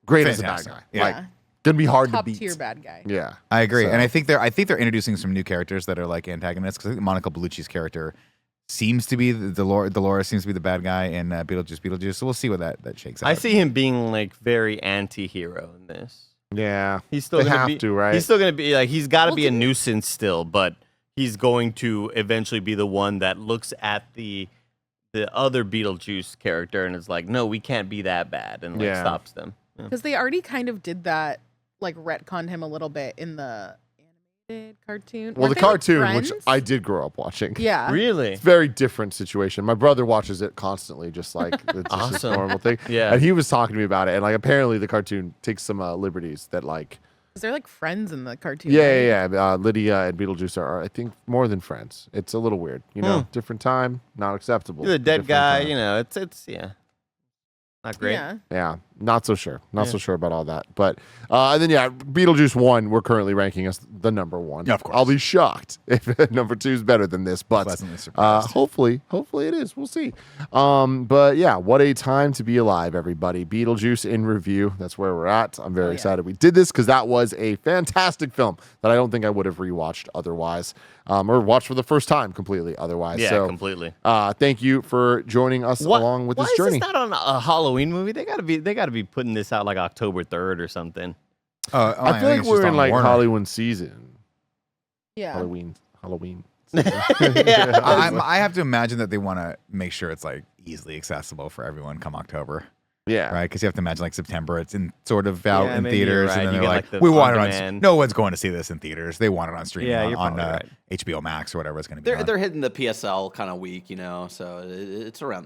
Great as a bad Fantastic. guy. Yeah. Like, gonna be hard Top to beat. tier bad guy. Yeah. I agree, So- and I think they're introducing some new characters that are like antagonists. Because I think Monica Bellucci's character seems to be Dolores seems to be the bad guy in Beetlejuice. So we'll see what that shakes out. I see him being like very anti-hero in this. Yeah. He's still They gonna have be, to, right? He's still gonna be like he's got to Well, be a didn't- nuisance still, but he's going to eventually be the one that looks at the other Beetlejuice character and is like, no, we can't be that bad, and like Yeah. stops them. Yeah. Because they already kind of did that, like retconned him a little bit in the animated cartoon. Well, Weren't the they, like, cartoon, which friends? I did grow up watching. Yeah. Really? It's a very different situation. My brother watches it constantly, just like it's just Awesome. a normal thing. Yeah. And he was talking to me about it, and like apparently the cartoon takes some liberties that like. Because they're like friends in the cartoon. Yeah, right? yeah, yeah. Lydia and Beetlejuice are, I think, more than friends. It's a little weird, you know. Different time, not acceptable. You're the dead Different guy, time. you know. It's yeah, not great. Yeah. Yeah, not so sure. Not so sure about all that. But and then yeah, Beetlejuice 1, we're currently ranking as the number 1. Yeah, of course. I'll be shocked if number 2 is better than this, but Pleasantly surprised. hopefully it is. We'll see. But yeah, what a time to be alive, everybody. Beetlejuice in review. That's where we're at. I'm very excited we did this because that was a fantastic film that I don't think I would have rewatched otherwise. Or watched for the first time completely otherwise. Yeah, so, completely. Thank you for joining us along with why this is journey. this not on a Halloween movie? They gotta be putting this out like October 3rd or something. I feel like we're in like Halloween season. Yeah. Halloween. Yeah. I have to imagine that they want to make sure it's like easily accessible for everyone come October. Yeah. Right, because you have to imagine like September, it's in sort of out Yeah, in maybe you're theaters, right. and then You they're get, like, like, the we want it on. on-demand. No one's going to see this in theaters. They want it on streaming Yeah, you're on probably right. HBO Max or whatever it's going to be. They're hitting the PSL kind of week, you know, so it's around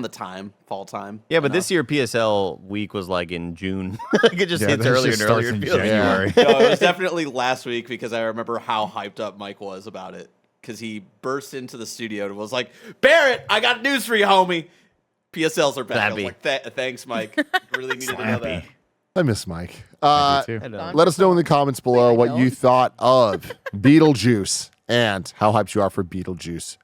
the time, fall time. Yeah, but you know? this year PSL week was like in June. Like it just hits this earlier just and earlier. starts it in feels like. January. No, it was definitely last week because I remember how hyped up Mike was about it. Because he burst into the studio and was like, "Barrett, I got news for you, homie. PSLs are back." I was like, "Thanks, Mike. Really needed to know that." I miss Mike. Me too. I know. Let us know in the comments below what you thought of Beetlejuice and how hyped you are for Beetlejuice.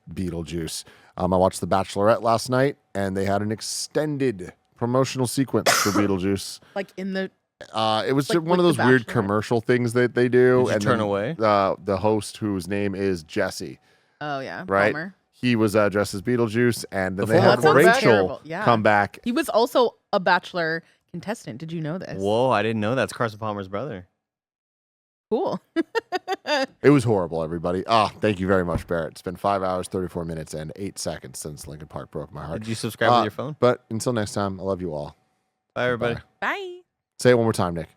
I watched The Bachelorette last night, and they had an extended promotional sequence for Beetlejuice. Like in the It was Like just one of with those The weird Bachelorette? commercial things that they do. Did you turn away? The host, whose name is Jesse, oh yeah, right? Palmer. He was dressed as Beetlejuice, and then The they former had quarterback? Rachel Terrible. Yeah. come back. He was also a Bachelor contestant. Did you know this? Whoa, I didn't know that's Carson Palmer's brother. Cool. It was horrible, everybody. Thank you very much, Barrett. It's been 5 hours, 34 minutes, and 8 seconds since Lincoln Park broke my heart. Did you subscribe with your phone? But until next time, I love you all. Bye, everybody. Bye. Bye. Say it one more time, Nick.